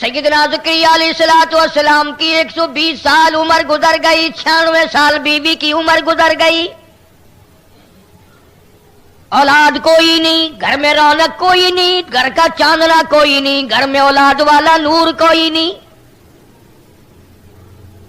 سیدنا زکریا علیہ السلام کی 120 سال عمر گزر گئی، 96 سال بیوی کی عمر گزر گئی، اولاد کوئی نہیں، گھر میں رونق کوئی نہیں، گھر کا چاندنا کوئی نہیں، گھر میں اولاد والا نور کوئی نہیں۔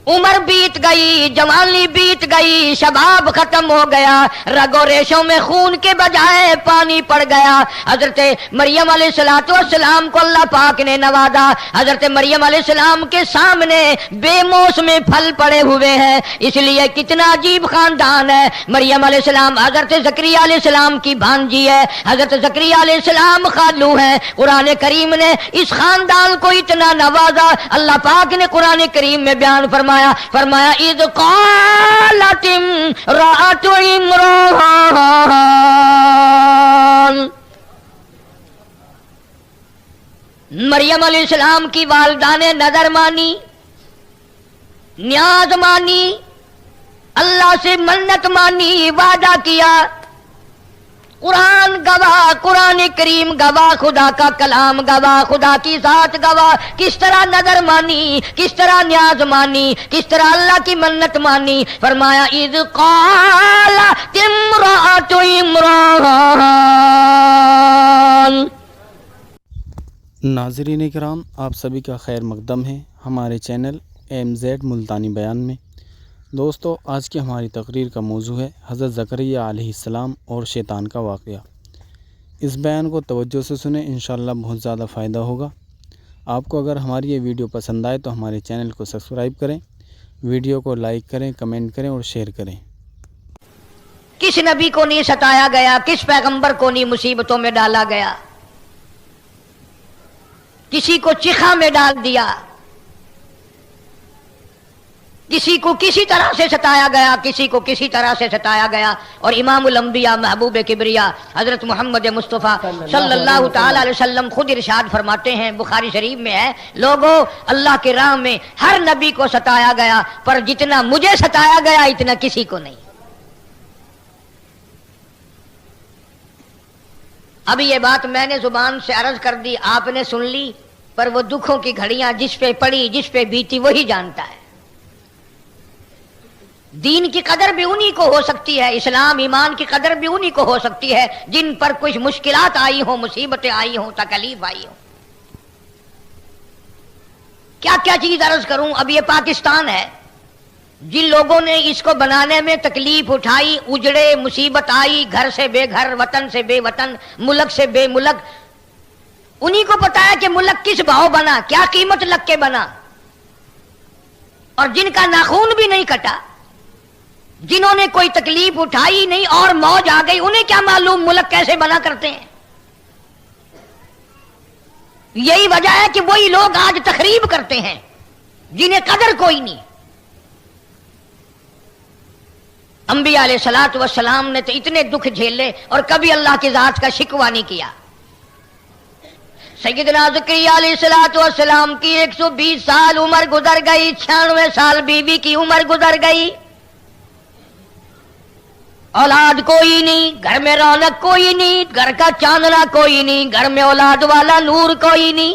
عمر بیت گئی، جوانی بیت گئی، شباب ختم ہو گیا، رگ و ریشوں میں خون کے بجائے پانی پڑ گیا۔ حضرت مریم علیہ السلام کو اللہ پاک نے نوازا۔ حضرت مریم علیہ السلام کے سامنے بے موسم پھل پڑے ہوئے ہیں، اس لیے کتنا عجیب خاندان ہے۔ مریم علیہ السلام حضرت زکریا علیہ السلام کی بھانجی ہے، حضرت زکریا علیہ السلام خالو ہے۔ قرآن کریم نے اس خاندان کو اتنا نوازا، اللہ پاک نے قرآن کریم میں بیان فرمایا اذ قالت امرأۃ عمران، مریم علیہ السلام کی والدہ نے نظر مانی، نیاز مانی، اللہ سے منت مانی، وعدہ کیا۔ قرآن گواہ، قرآن کریم گواہ، خدا کا کلام گواہ، خدا کی ذات گواہ، کس طرح نظر مانی، کس طرح نیاز مانی، کس طرح اللہ کی منت مانی۔ فرمایا اذ قالت امرأۃ عمران۔ ناظرین کرام، آپ سبھی کا خیر مقدم ہے ہمارے چینل MZ ملتانی بیان میں۔ دوستو، آج کی ہماری تقریر کا موضوع ہے حضرت زکریا علیہ السلام اور شیطان کا واقعہ۔ اس بیان کو توجہ سے سنیں، انشاءاللہ بہت زیادہ فائدہ ہوگا۔ آپ کو اگر ہماری یہ ویڈیو پسند آئے تو ہمارے چینل کو سبسکرائب کریں، ویڈیو کو لائک کریں، کمنٹ کریں اور شیئر کریں۔ کس نبی کو نہیں ستایا گیا، کس پیغمبر کو نہیں مصیبتوں میں ڈالا گیا، کسی کو چیخا میں ڈال دیا، کسی کو کسی طرح سے ستایا گیا، کسی کو کسی طرح سے ستایا گیا۔ اور امام الانبیاء محبوب کبریا حضرت محمد مصطفیٰ صلی اللہ تعالی علیہ وسلم خود ارشاد فرماتے ہیں، بخاری شریف میں ہے، لوگوں اللہ کے راہ میں ہر نبی کو ستایا گیا، پر جتنا مجھے ستایا گیا اتنا کسی کو نہیں۔ اب یہ بات میں نے زبان سے عرض کر دی، آپ نے سن لی، پر وہ دکھوں کی گھڑیاں جس پہ پڑی، جس پہ بیتی، وہی جانتا ہے۔ دین کی قدر بھی انہی کو ہو سکتی ہے، اسلام ایمان کی قدر بھی انہی کو ہو سکتی ہے جن پر کچھ مشکلات آئی ہوں، مصیبتیں آئی ہوں، تکلیف آئی ہوں۔ کیا کیا چیز عرض کروں۔ اب یہ پاکستان ہے، جن لوگوں نے اس کو بنانے میں تکلیف اٹھائی، اجڑے، مصیبت آئی، گھر سے بے گھر، وطن سے بے وطن، ملک سے بے ملک، انہی کو پتا ہے کہ ملک کس بھاؤ بنا، کیا قیمت لگ کے بنا۔ اور جن کا ناخون بھی نہیں کٹا، جنہوں نے کوئی تکلیف اٹھائی نہیں اور موج آ گئی، انہیں کیا معلوم ملک کیسے بنا کرتے ہیں۔ یہی وجہ ہے کہ وہی لوگ آج تخریب کرتے ہیں جنہیں قدر کوئی نہیں۔ انبیاء علیہ الصلوۃ والسلام نے تو اتنے دکھ جھیلے اور کبھی اللہ کی ذات کا شکوہ نہیں کیا۔ سیدنا زکریا علیہ السلام کی 120 سال عمر گزر گئی، 96 سال بیوی کی عمر گزر گئی، اولاد کوئی نہیں، گھر میں رونق کوئی نہیں، گھر کا چاندنا کوئی نہیں، گھر میں اولاد والا نور کوئی نہیں۔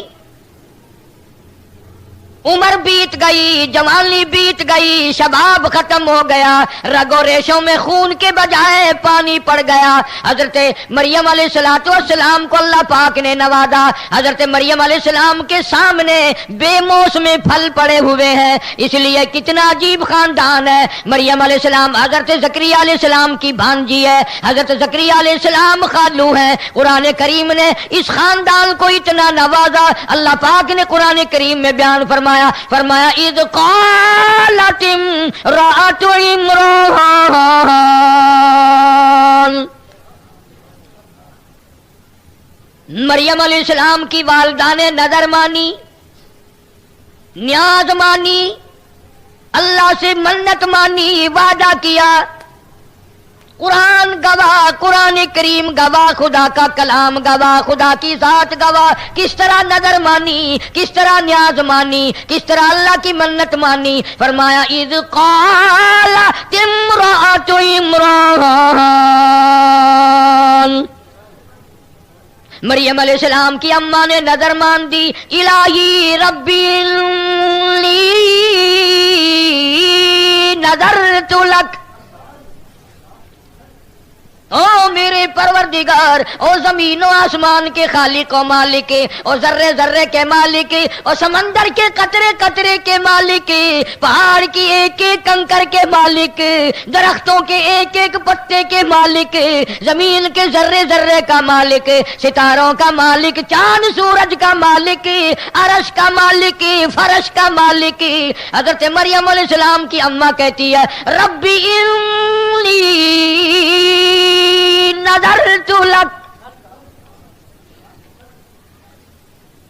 عمر بیت گئی، جوانی بیت گئی، شباب ختم ہو گیا، رگ و ریشوں میں خون کے بجائے پانی پڑ گیا۔ حضرت مریم علیہ السلام کو اللہ پاک نے نوازا۔ حضرت مریم علیہ السلام کے سامنے بے موسم پھل پڑے ہوئے ہیں، اس لیے کتنا عجیب خاندان ہے۔ مریم علیہ السلام حضرت زکریا علیہ السلام کی بھانجی ہے، حضرت زکریا علیہ السلام خالو ہیں۔ قرآن کریم نے اس خاندان کو اتنا نوازا، اللہ پاک نے قرآن کریم میں بیان فرمایا اذ قالت امرأۃ عمران، مریم علیہ السلام کی والدہ نے نظر مانی، نیاز مانی، اللہ سے منت مانی، وعدہ کیا۔ قرآن گواہ، قرآن کریم گواہ، خدا کا کلام گواہ، خدا کی ذات گواہ، کس طرح نظر مانی، کس طرح نیاز مانی، کس طرح اللہ کی منت مانی۔ فرمایا اذ قالت امرأۃ عمران، مریم علیہ السلام کی اماں نے نظر مان دی، الہی ربی انی نذرت لک، او میرے پروردگار، او زمین و آسمان کے خالق و مالک، او ذرے ذرے کے مالک، او سمندر کے قطرے قطرے کے مالک، پہاڑ کی ایک ایک کنکر کے مالک، درختوں کے ایک ایک پتے کے مالک، زمین کے ذرے ذرے کا مالک، ستاروں کا مالک، چاند سورج کا مالک، عرش کا مالک، فرش کا مالک۔ حضرت مریم علیہ السلام کی اماں کہتی ہے ربی انی نذرت لک،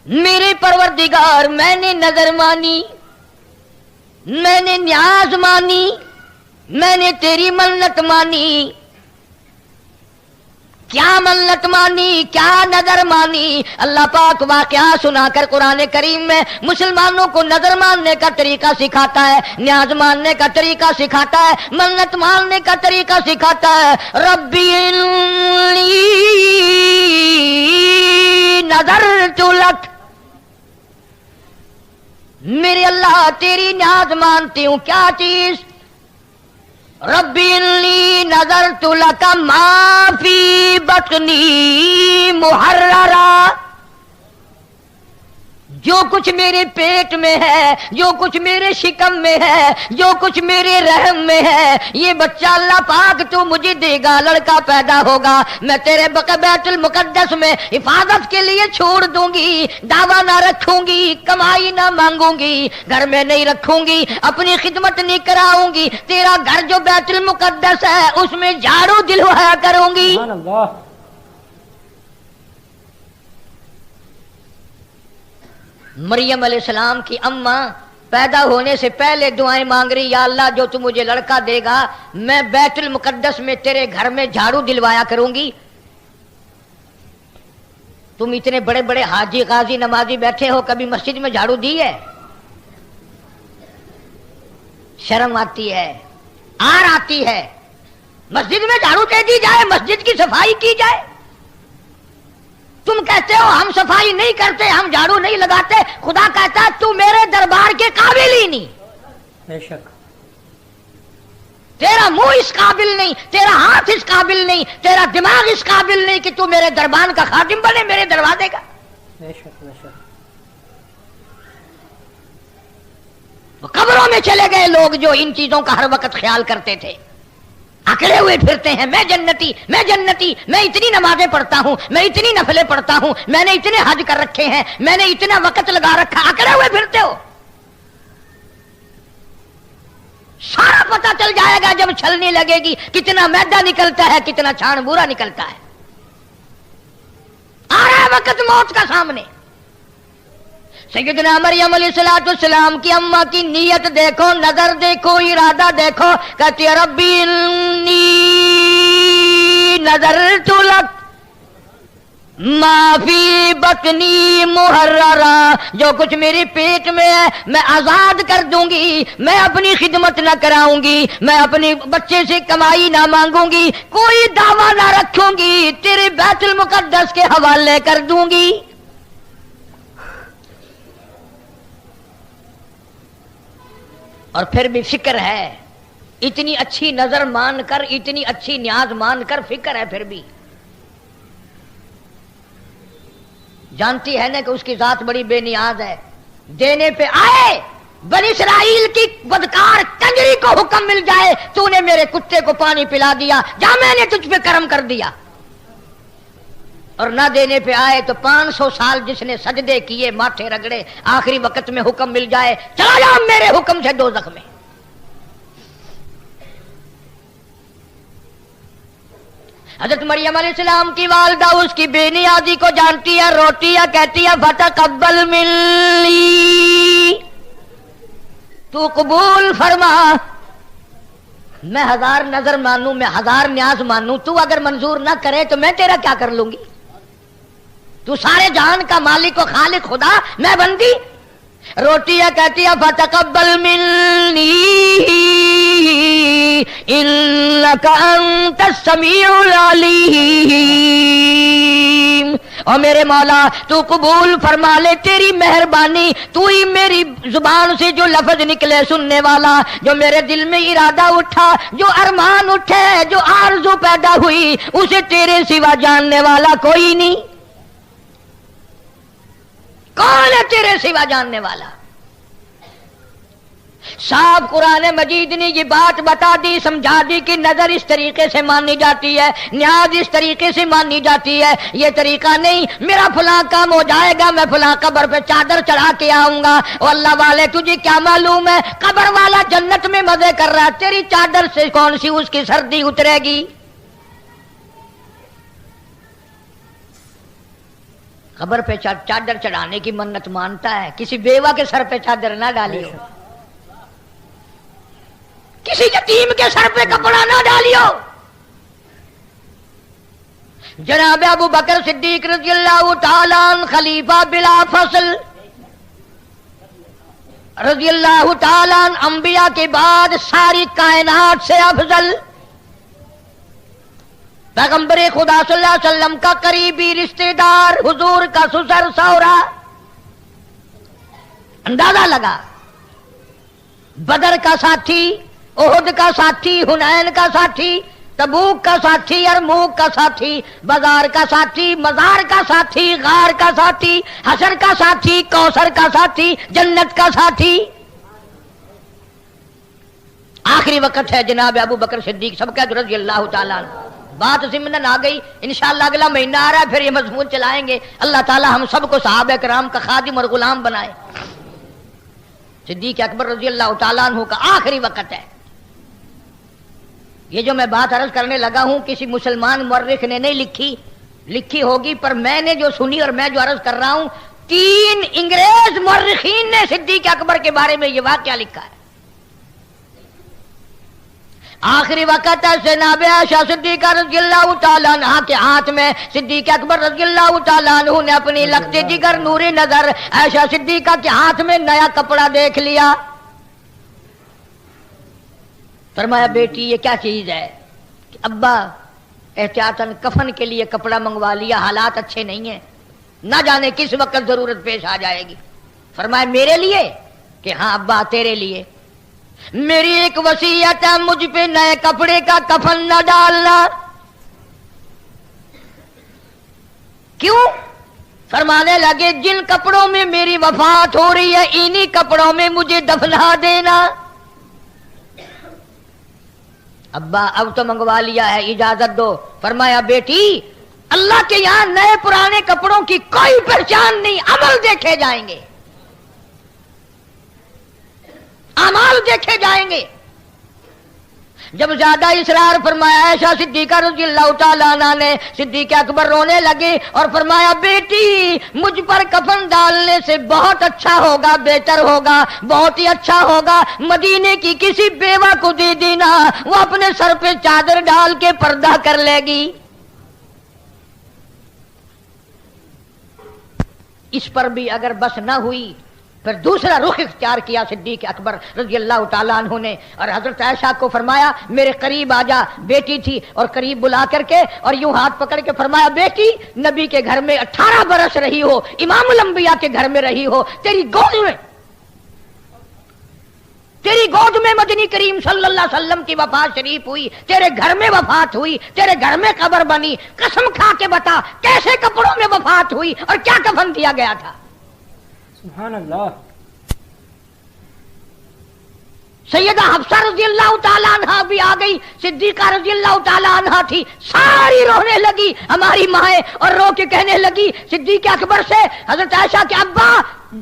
میرے پروردگار میں نے نظر مانی، میں نے نیاز مانی، میں نے تیری منت مانی۔ کیا منت مانی، کیا نظر مانی؟ اللہ پاک واقعہ سنا کر قرآن کریم میں مسلمانوں کو نظر ماننے کا طریقہ سکھاتا ہے، نیاز ماننے کا طریقہ سکھاتا ہے، منت ماننے کا طریقہ سکھاتا ہے۔ ربی انی نذرت لک، میرے اللہ تیری نیاز مانتی ہوں۔ کیا چیز؟ ربی انی نذرت لک ما فی بطنی محررا، جو کچھ میرے پیٹ میں ہے، جو کچھ میرے شکم میں ہے، جو کچھ میرے رحم میں ہے، یہ بچہ اللہ پاک تو مجھے دے گا، لڑکا پیدا ہوگا، میں تیرے بیت المقدس میں حفاظت کے لیے چھوڑ دوں گی، دعویٰ نہ رکھوں گی، کمائی نہ مانگوں گی، گھر میں نہیں رکھوں گی، اپنی خدمت نہیں کراؤں گی، تیرا گھر جو بیت المقدس ہے اس میں جھاڑو دلوایا کروں گی۔ سبحان اللہ۔ مریم علیہ السلام کی اماں پیدا ہونے سے پہلے دعائیں مانگ رہی، یا اللہ جو تم مجھے لڑکا دے گا میں بیت المقدس میں تیرے گھر میں جھاڑو دلوایا کروں گی۔ تم اتنے بڑے بڑے حاجی غازی نمازی بیٹھے ہو، کبھی مسجد میں جھاڑو دی ہے؟ شرم آتی ہے، آر آتی ہے۔ مسجد میں جھاڑو دے دی جائے، مسجد کی صفائی کی جائے، تم کہتے ہو ہم صفائی نہیں کرتے، ہم جھاڑو نہیں لگاتے، خدا کہتا ہے تو میرے دربار کے قابل ہی نہیں، بے شک۔ تیرا منہ اس قابل نہیں، تیرا ہاتھ اس قابل نہیں، تیرا دماغ اس قابل نہیں کہ تو میرے دربان کا خادم بنے، میرے دروازے کا۔ بے شک بے شک۔ قبروں میں چلے گئے لوگ جو ان چیزوں کا ہر وقت خیال کرتے تھے، اکڑے ہوئے پھرتے ہیں میں جنتی، میں جنتی، میں اتنی نمازیں پڑھتا ہوں، میں اتنی نفلیں پڑھتا ہوں، میں نے اتنے حج کر رکھے ہیں، میں نے اتنا وقت لگا رکھا، اکڑے ہوئے پھرتے ہو۔ سارا پتہ چل جائے گا جب چھلنی لگے گی، کتنا میدا نکلتا ہے، کتنا چھان بورا نکلتا ہے۔ آ رہا ہے وقت موت کا سامنے۔ سیدنا مریم علیہ السلام کی اماں کی نیت دیکھو، نظر دیکھو، ارادہ دیکھو، کہتی ہے ربی انی نذرت لک ما فی بطنی محررا، جو کچھ میرے پیٹ میں ہے میں آزاد کر دوں گی، میں اپنی خدمت نہ کراؤں گی، میں اپنے بچے سے کمائی نہ مانگوں گی، کوئی دعویٰ نہ رکھوں گی، تیرے بیت المقدس کے حوالے کر دوں گی۔ اور پھر بھی فکر ہے، اتنی اچھی نظر مان کر، اتنی اچھی نیاز مان کر فکر ہے، پھر بھی جانتی ہے نا کہ اس کی ذات بڑی بے نیاز ہے۔ دینے پہ آئے بنی اسرائیل کی بدکار کنجری کو حکم مل جائے تو نے میرے کتے کو پانی پلا دیا، جا میں نے تجھ پہ کرم کر دیا، اور نہ دینے پہ آئے تو 500 سال جس نے سجدے کیے، ماتھے رگڑے، آخری وقت میں حکم مل جائے چلا جا میرے حکم سے دوزخ میں۔ حضرت مریم علیہ السلام کی والدہ اس کی بے نیازی کو جانتی ہے، روتی ہے، کہتی ہے فتقبل منی، تو قبول فرما، میں 1000 نظر مانوں، میں 1000 نیاز مانوں، تو اگر منظور نہ کرے تو میں تیرا کیا کر لوں گی؟ تو سارے جہان کا مالک و خالق خدا، میں بندی۔ روتی ہے، کہتی ہے فتقبل منی انک انت السمیع العلیم، اور میرے مولا تو قبول فرما لے، تیری مہربانی، تو ہی میری زبان سے جو لفظ نکلے سننے والا، جو میرے دل میں ارادہ اٹھا، جو ارمان اٹھے، جو آرزو پیدا ہوئی، اسے تیرے سوا جاننے والا کوئی نہیں۔ کون ہے تیرے سوا جاننے والا؟ صاحب قرآن مجید نے یہ بات بتا دی، سمجھا دی کہ نظر اس طریقے سے مانی جاتی ہے، نیاز اس طریقے سے مانی جاتی ہے، یہ طریقہ نہیں میرا فلاں کام ہو جائے گا میں فلاں قبر پہ چادر چڑھا کے آؤں گا۔ اور اللہ والے تجھے کیا معلوم ہے قبر والا جنت میں مزے کر رہا ہے، تیری چادر سے کون سی اس کی سردی اترے گی؟ قبر پہ چادر چڑھانے کی منت مانتا ہے، کسی بیوہ کے سر پہ چادر نہ ڈالیو، کسی یتیم کے سر پہ کپڑا نہ ڈالیو۔ جناب ابو بکر صدیق رضی اللہ تعالی عنہ خلیفہ بلا فصل رضی اللہ تعالی عنہ، انبیاء کے بعد ساری کائنات سے افضل، پیغمبر خدا صلی اللہ علیہ وسلم کا قریبی رشتہ دار، حضور کا سسر سورا۔ اندازہ لگا، بدر کا ساتھی، احد کا ساتھی، حنین کا ساتھی، تبوک کا ساتھی، یرموک کا ساتھی، بازار کا ساتھی، مزار کا ساتھی، غار کا ساتھی، حشر کا ساتھی، کوثر کا ساتھی، جنت کا ساتھی۔ آخری وقت ہے جناب ابو بکر صدیق سب کا رضی اللہ تعالیٰ عنہ۔ بات ضمن آ گئی، انشاءاللہ اگلا مہینہ آ رہا ہے، پھر یہ مضمون چلائیں گے۔ اللہ تعالیٰ ہم سب کو صحابہ کرام کا خادم اور غلام بنائے۔ صدیق اکبر رضی اللہ تعالیٰ عنہ کا آخری وقت ہے۔ یہ جو میں بات عرض کرنے لگا ہوں کسی مسلمان مورخ نے نہیں لکھی ہوگی، پر میں نے جو سنی اور میں جو عرض کر رہا ہوں، 3 انگریز مورخین نے صدیق اکبر کے بارے میں یہ واقعہ لکھا ہے۔ آخری وقت ہے، جناب عائشہ صدیقہ رضی اللہ تعالیٰ عنہ کے ہاتھ میں صدیق اکبر رضی اللہ تعالیٰ عنہ نے اپنی لگتے جگر نور نظر عائشہ صدیقہ کے ہاتھ میں نیا کپڑا دیکھ لیا۔ فرمایا بیٹی یہ کیا چیز ہے؟ ابا احتیاطاً کفن کے لیے کپڑا منگوا لیا، حالات اچھے نہیں ہیں، نہ جانے کس وقت ضرورت پیش آ جائے گی۔ فرمایا میرے لیے؟ کہ ہاں ابا تیرے لیے، میری ایک وصیت ہے، مجھ پہ نئے کپڑے کا کفن نہ ڈالنا۔ کیوں؟ فرمانے لگے جن کپڑوں میں میری وفات ہو رہی ہے انہی کپڑوں میں مجھے دفنا دینا۔ ابا اب تو منگوا لیا ہے، اجازت دو۔ فرمایا بیٹی اللہ کے یہاں نئے پرانے کپڑوں کی کوئی پہچان نہیں، عمل دیکھے جائیں گے، اعمال دیکھے جائیں گے۔ جب زیادہ اصرار فرمایا عائشہ صدیقہ رضی اللہ تعالیٰ عنہ نے، صدیق اکبر رونے لگے اور فرمایا بیٹی مجھ پر کفن ڈالنے سے بہت اچھا ہوگا، بہتر ہوگا، بہت ہی اچھا ہوگا مدینے کی کسی بیوہ کو دے دینا، وہ اپنے سر پہ چادر ڈال کے پردہ کر لے گی۔ اس پر بھی اگر بس نہ ہوئی پھر دوسرا رخ اختیار کیا صدیق اکبر رضی اللہ تعالیٰ عنہ نے، اور حضرت عائشہ کو فرمایا میرے قریب آ جا، بیٹی تھی، اور قریب بلا کر کے اور یوں ہاتھ پکڑ کے فرمایا بیٹی نبی کے گھر میں 18 برس رہی ہو، امام الانبیاء کے گھر میں رہی ہو، تیری گود میں مدنی کریم صلی اللہ علیہ وسلم کی وفات شریف ہوئی، تیرے گھر میں وفات ہوئی، تیرے گھر میں قبر بنی، قسم کھا کے بتا کیسے کپڑوں میں وفات ہوئی اور کیا کفن دیا گیا تھا؟ سبحان اللہ۔ سیدہ حفصہ رضی اللہ تعالیٰ عنہ بھی آ گئی، صدیقہ رضی اللہ تعالیٰ عنہ تھی، ساری رونے لگی ہماری مائیں، اور رو کے کہنے لگی صدیق اکبر سے حضرت عائشہ کے ابا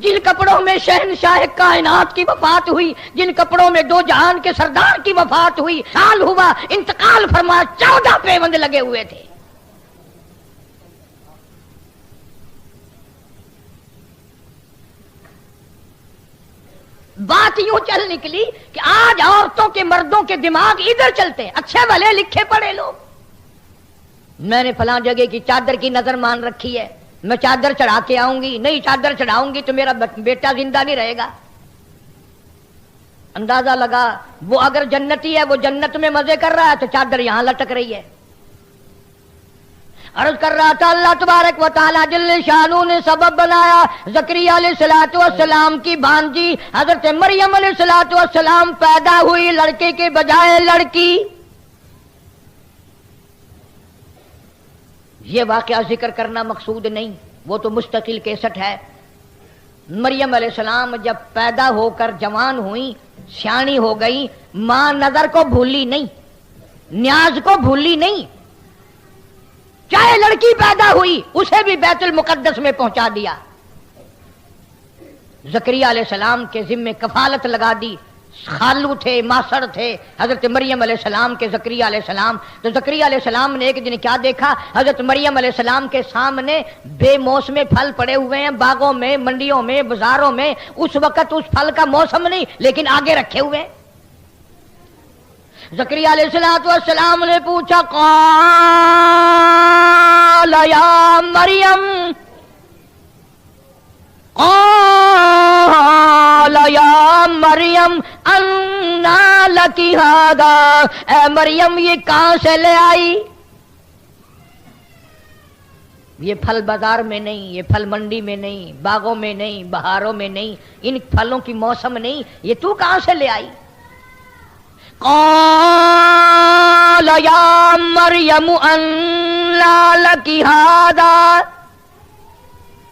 جن کپڑوں میں شہنشاہ کائنات کی وفات ہوئی، جن کپڑوں میں دو جہان کے سردار کی وفات ہوئی، سال ہوا انتقال فرمایا، 14 پیوند لگے ہوئے تھے۔ بات یوں چل نکلی کہ آج عورتوں کے مردوں کے دماغ ادھر چلتے ہیں، اچھے بھلے لکھے پڑھے لوگ، میں نے فلاں جگہ کی چادر کی نظر مان رکھی ہے، میں چادر چڑھا کے آؤں گی، نہیں چادر چڑھاؤں گی تو میرا بیٹا زندہ نہیں رہے گا۔ اندازہ لگا وہ اگر جنتی ہے، وہ جنت میں مزے کر رہا ہے، تو چادر یہاں لٹک رہی ہے۔ عرض کر رہا تھا اللہ تبارک و تعالیٰ جل شانہ نے سبب بنایا زکریا علیہ الصلوۃ والسلام کی بھانجی حضرت مریم علیہ الصلوۃ والسلام پیدا ہوئی لڑکے کے بجائے لڑکی. یہ واقعہ ذکر کرنا مقصود نہیں، وہ تو مستقل کیسٹ ہے. مریم علیہ السلام جب پیدا ہو کر جوان ہوئی، سیانی ہو گئی، ماں نظر کو بھولی نہیں، نیاز کو بھولی نہیں. چاہے لڑکی پیدا ہوئی اسے بھی بیت المقدس میں پہنچا دیا. زکریا علیہ السلام کے ذمے کفالت لگا دی. خالو تھے، ماسڑ تھے حضرت مریم علیہ السلام کے زکریا علیہ السلام. تو زکریا علیہ السلام نے ایک دن کیا دیکھا، حضرت مریم علیہ السلام کے سامنے بے موسم پھل پڑے ہوئے ہیں، باغوں میں، منڈیوں میں، بازاروں میں. اس وقت اس پھل کا موسم نہیں لیکن آگے رکھے ہوئے ہیں. زکریا علیہ السلام نے پوچھا قال یا مریم، قال یا مریم انا لکی ھذا، اے مریم یہ کہاں سے لے آئی؟ یہ پھل بازار میں نہیں، یہ پھل منڈی میں نہیں، باغوں میں نہیں، بہاروں میں نہیں، ان پھلوں کی موسم نہیں، یہ تو کہاں سے لے آئی؟ قال یا مریم انا لکی ھذا،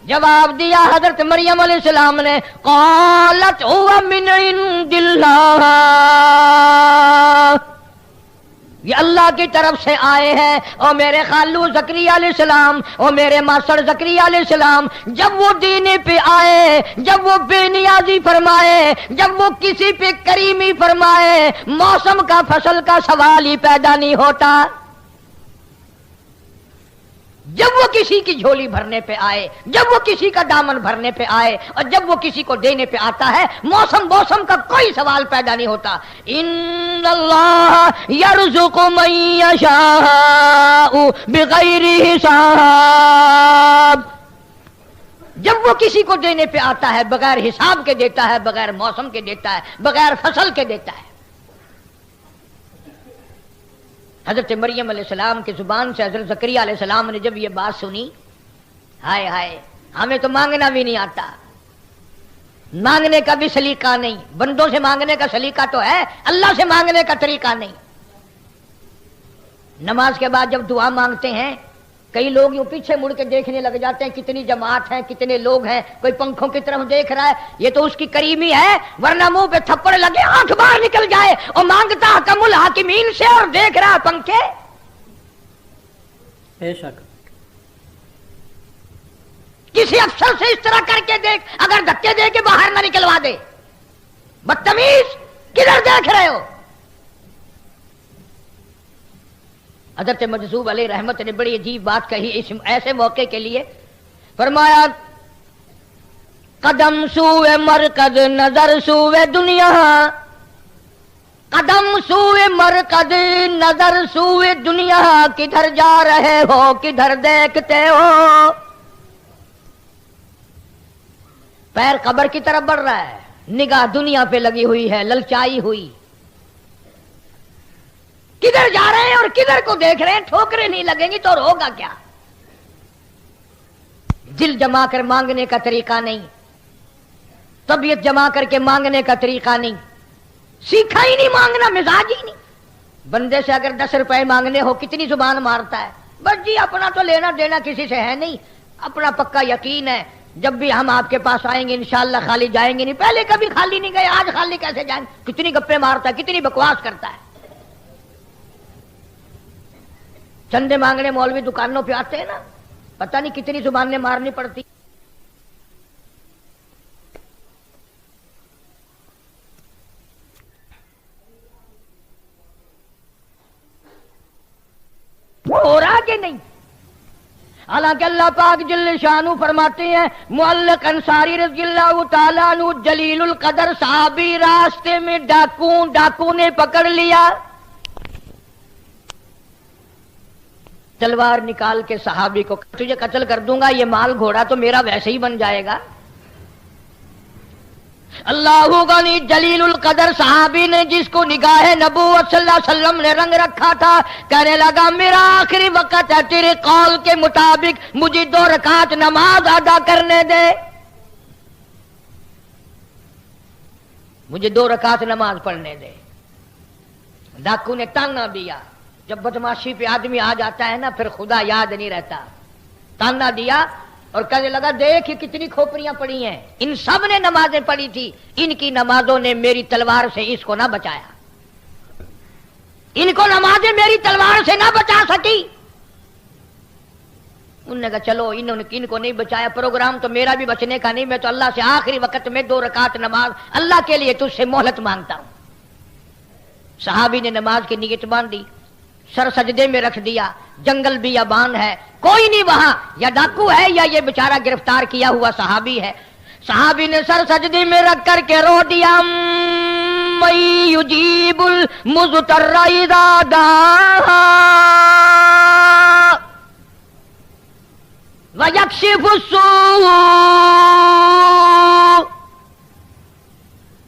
جواب دیا حضرت مریم علیہ السلام نے قالت هو من عند اللہ، یہ اللہ کی طرف سے آئے ہیں. اور میرے خالو زکریا علیہ السلام اور میرے ماسڑ زکریا علیہ السلام جب وہ دینے پہ آئے، جب وہ بے نیازی فرمائے، جب وہ کسی پہ کریمی فرمائے، موسم کا فصل کا سوال ہی پیدا نہیں ہوتا. جب وہ کسی کی جھولی بھرنے پہ آئے، جب وہ کسی کا دامن بھرنے پہ آئے، اور جب وہ کسی کو دینے پہ آتا ہے، موسم کا کوئی سوال پیدا نہیں ہوتا. ان اللہ یرزق من یشاء بغیر حساب، جب وہ کسی کو دینے پہ آتا ہے بغیر حساب کے دیتا ہے، بغیر موسم کے دیتا ہے، بغیر فصل کے دیتا ہے. حضرت مریم علیہ السلام کی زبان سے حضرت زکریا علیہ السلام نے جب یہ بات سنی، ہائے ہائے ہمیں تو مانگنا بھی نہیں آتا، مانگنے کا بھی سلیقہ نہیں. بندوں سے مانگنے کا سلیقہ تو ہے، اللہ سے مانگنے کا طریقہ نہیں. نماز کے بعد جب دعا مانگتے ہیں کئی لوگ یوں پیچھے مڑ کے دیکھنے لگ جاتے ہیں، کتنی جماعت ہے، کتنے لوگ ہیں، کوئی پنکھوں کی طرف دیکھ رہا ہے. یہ تو اس کی کریمی ہے، ورنہ منہ پہ تھپڑ لگے آنکھ باہر نکل جائے اور مانگتا حکم الحاکمین سے اور دیکھ رہا پنکھے. بے شک کسی افسر سے اس طرح کر کے دیکھ، اگر دھکے دے کے باہر نہ نکلوا دے. بدتمیز کدھر دیکھ رہے ہو؟ حضرت مجذوب علیہ رحمت نے بڑی عجیب بات کہی اس ایسے موقع کے لیے. فرمایا قدم سوئے مرکز نظر سوئے دنیا، قدم سوئے مرکز نظر سوئے دنیا، کدھر جا رہے ہو کدھر دیکھتے ہو؟ پیر قبر کی طرف بڑھ رہا ہے، نگاہ دنیا پہ لگی ہوئی ہے، للچائی ہوئی. کدھر جا رہے ہیں اور کدھر کو دیکھ رہے ہیں؟ ٹھوکریں نہیں لگیں گی تو اور ہوگا کیا؟ دل جما کر مانگنے کا طریقہ نہیں، طبیعت جما کر کے مانگنے کا طریقہ نہیں، سیکھا ہی نہیں مانگنا، مزاج ہی نہیں. بندے سے اگر 10 روپے مانگنے ہو کتنی زبان مارتا ہے، بس جی اپنا تو لینا دینا کسی سے ہے نہیں، اپنا پکا یقین ہے جب بھی ہم آپ کے پاس آئیں گے انشاءاللہ خالی جائیں گے نہیں. پہلے کبھی خالی نہیں گئے، آج خالی کیسے جائیں؟ کتنی گپے مارتا ہے، کتنی بکواس کرتا ہے. چندے مانگنے مولوی دکانوں پہ آتے ہیں نا، پتہ نہیں کتنی زبانیں مارنی پڑتی. ہو رہا کہ نہیں؟ حالانکہ اللہ پاک جل شانہ فرماتے ہیں معلق انصاری رضی اللہ تعالیٰ عنہ جلیل القدر صحابی، راستے میں ڈاکو نے پکڑ لیا، تلوار نکال کے صحابی کو تجھے قتل کر دوں گا، یہ مال گھوڑا تو میرا ویسے ہی بن جائے گا. اللہ غنی جلیل القدر صحابی نے جس کو نگاہ نبوت صلی اللہ علیہ وسلم نے رنگ رکھا تھا کہنے لگا میرا آخری وقت ہے، تیرے قول کے مطابق مجھے 2 رکعت نماز ادا کرنے دے، مجھے 2 رکعت نماز پڑھنے دے۔ ڈاکو نے تانا دیا، جب بدماشی پہ آدمی آ جاتا ہے نا پھر خدا یاد نہیں رہتا، تانا دیا اور کہنے لگا دیکھ یہ کتنی کھوپڑیاں پڑی ہیں، ان سب نے نمازیں پڑھی تھی، ان کی نمازوں نے میری تلوار سے اس کو نہ بچایا، ان کو نمازیں میری تلوار سے نہ بچا سکی۔ انہوں نے کہا چلو ان کو نہیں بچایا، پروگرام تو میرا بھی بچنے کا نہیں، میں تو اللہ سے آخری وقت میں 2 رکعت نماز اللہ کے لیے تجھ سے مہلت مانگتا ہوں۔ صحابی نے نماز کی نیت باندھی، سر سجدے میں رکھ دیا، جنگل بیابان ہے، کوئی نہیں وہاں، یا ڈاکو ہے یا یہ بیچارہ گرفتار کیا ہوا صحابی ہے۔ صحابی نے سر سجدے میں رکھ کر کے رو دیا من یجیب المضطر اذا دعاہ ویکشف السوء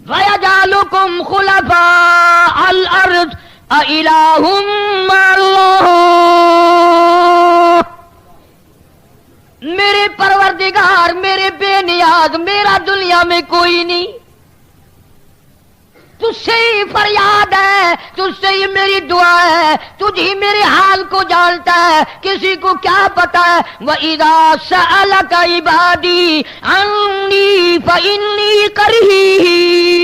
وَيَجْعَلُكُمْ خُلَفَاءَ الْأَرْضِ أَإِلَٰهٌ مَّعَ اللَّهِ۔ میرے پروردگار، میرے بے نیاز، میرا دنیا میں کوئی نہیں، تجھ سے ہی فریاد ہے، تجھ سے ہی میری دعا ہے، تجھ ہی میرے حال کو جانتا ہے، کسی کو کیا پتا ہے۔ وَإِذَا سَأَلَكَ عِبَادِي عَنِّي فَإِنِّي قَرِيبٌ۔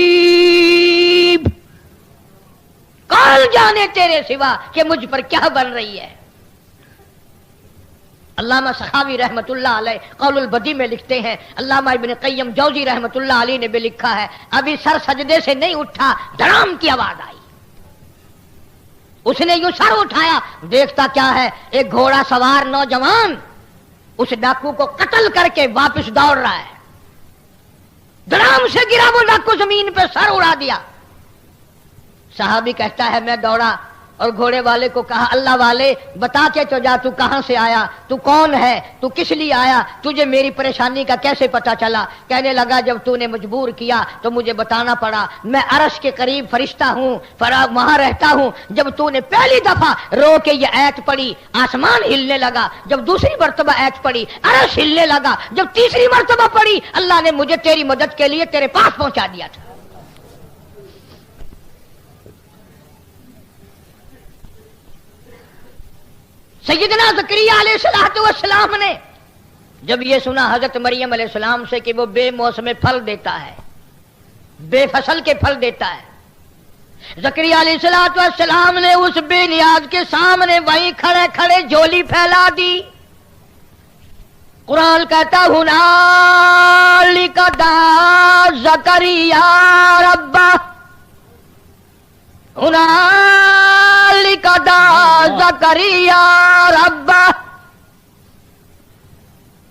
کون جانے تیرے سوا کہ مجھ پر کیا بن رہی ہے۔ علامہ سخاوی رحمت اللہ علیہ قول البدی میں لکھتے ہیں، علامہ ابن قیم جوزی رحمت اللہ علیہ نے بھی لکھا ہے، ابھی سر سجدے سے نہیں اٹھا، دھڑام کی آواز آئی، اس نے یوں سر اٹھایا، دیکھتا کیا ہے، ایک گھوڑا سوار نوجوان اس ڈاکو کو قتل کر کے واپس دوڑ رہا ہے، دھڑام سے گرا وہ ڈاکو زمین پہ، سر اڑا دیا۔ صحابی کہتا ہے میں دوڑا اور گھوڑے والے کو کہا اللہ والے بتا کے تو جا تو کہاں سے آیا، تو کون ہے، تو کس لیے آیا، تجھے میری پریشانی کا کیسے پتا چلا؟ کہنے لگا جب تو نے مجبور کیا تو مجھے بتانا پڑا، میں عرش کے قریب فرشتہ ہوں، وہاں رہتا ہوں، جب تو نے پہلی دفعہ رو کے یہ ایت پڑھی آسمان ہلنے لگا، جب دوسری مرتبہ ایت پڑھی عرش ہلنے لگا، جب تیسری مرتبہ پڑھی اللہ نے مجھے تیری مدد کے لیے تیرے پاس پہنچا دیا تھا۔ سیدنا زکریا علیہ السلام نے جب یہ سنا حضرت مریم علیہ السلام سے کہ وہ بے موسم پھل دیتا ہے، بے فصل کے پھل دیتا ہے، زکریا علیہ السلام نے اس بے نیاز کے سامنے وہیں کھڑے کھڑے جھولی پھیلا دی۔ قرآن کہتا ہنالک دعا زکریا ربہ، ہنالک دعا زکریا ربہ،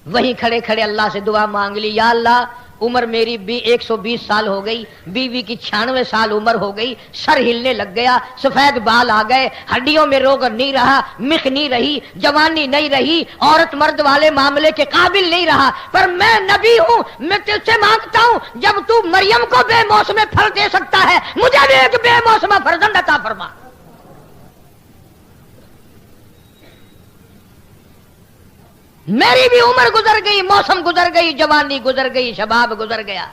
وہیں کھڑے کھڑے اللہ سے دعا مانگ لی، یا اللہ عمر میری 120 سال ہو گئی، بیوی کی 96 سال عمر ہو گئی، سر ہلنے لگ گیا، سفید بال آ گئے، ہڈیوں میں روگ نہیں رہا، مخ نہیں رہی، جوانی نہیں رہی، عورت مرد والے معاملے کے قابل نہیں رہا، پر میں نبی ہوں، میں تجھ سے مانگتا ہوں جب تو مریم کو بے موسم پھل دے سکتا ہے مجھے بھی ایک بے موسم فرزند عطا فرما۔ میری بھی عمر گزر گئی، موسم گزر گئی، جوانی گزر گئی، شباب گزر گیا،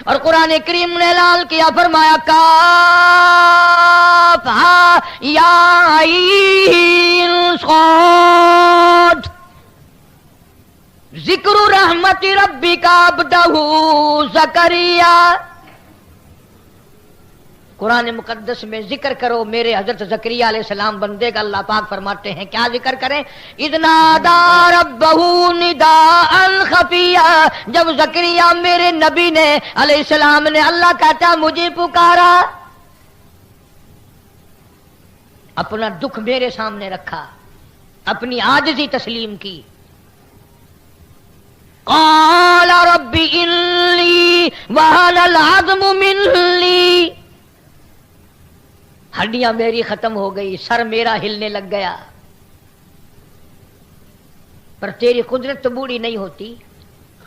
اور قرآن کریم نے اعلان کیا، فرمایا کافہا یا عین صاد ذکر رحمت ربک عبدہ زکریا۔ قرآن مقدس میں ذکر کرو میرے حضرت زکریا علیہ السلام بندے کا، اللہ پاک فرماتے ہیں کیا ذکر کریں، اذ نادى ربہ نداء خفیا، جب زکریا میرے نبی نے علیہ السلام نے اللہ کہتا مجھے پکارا، اپنا دکھ میرے سامنے رکھا، اپنی عاجزی تسلیم کی، قال رب انی وہن العظم منی، ہڈیاں میری ختم ہو گئی، سر میرا ہلنے لگ گیا، پر تیری قدرت تو بوڑھی نہیں ہوتی،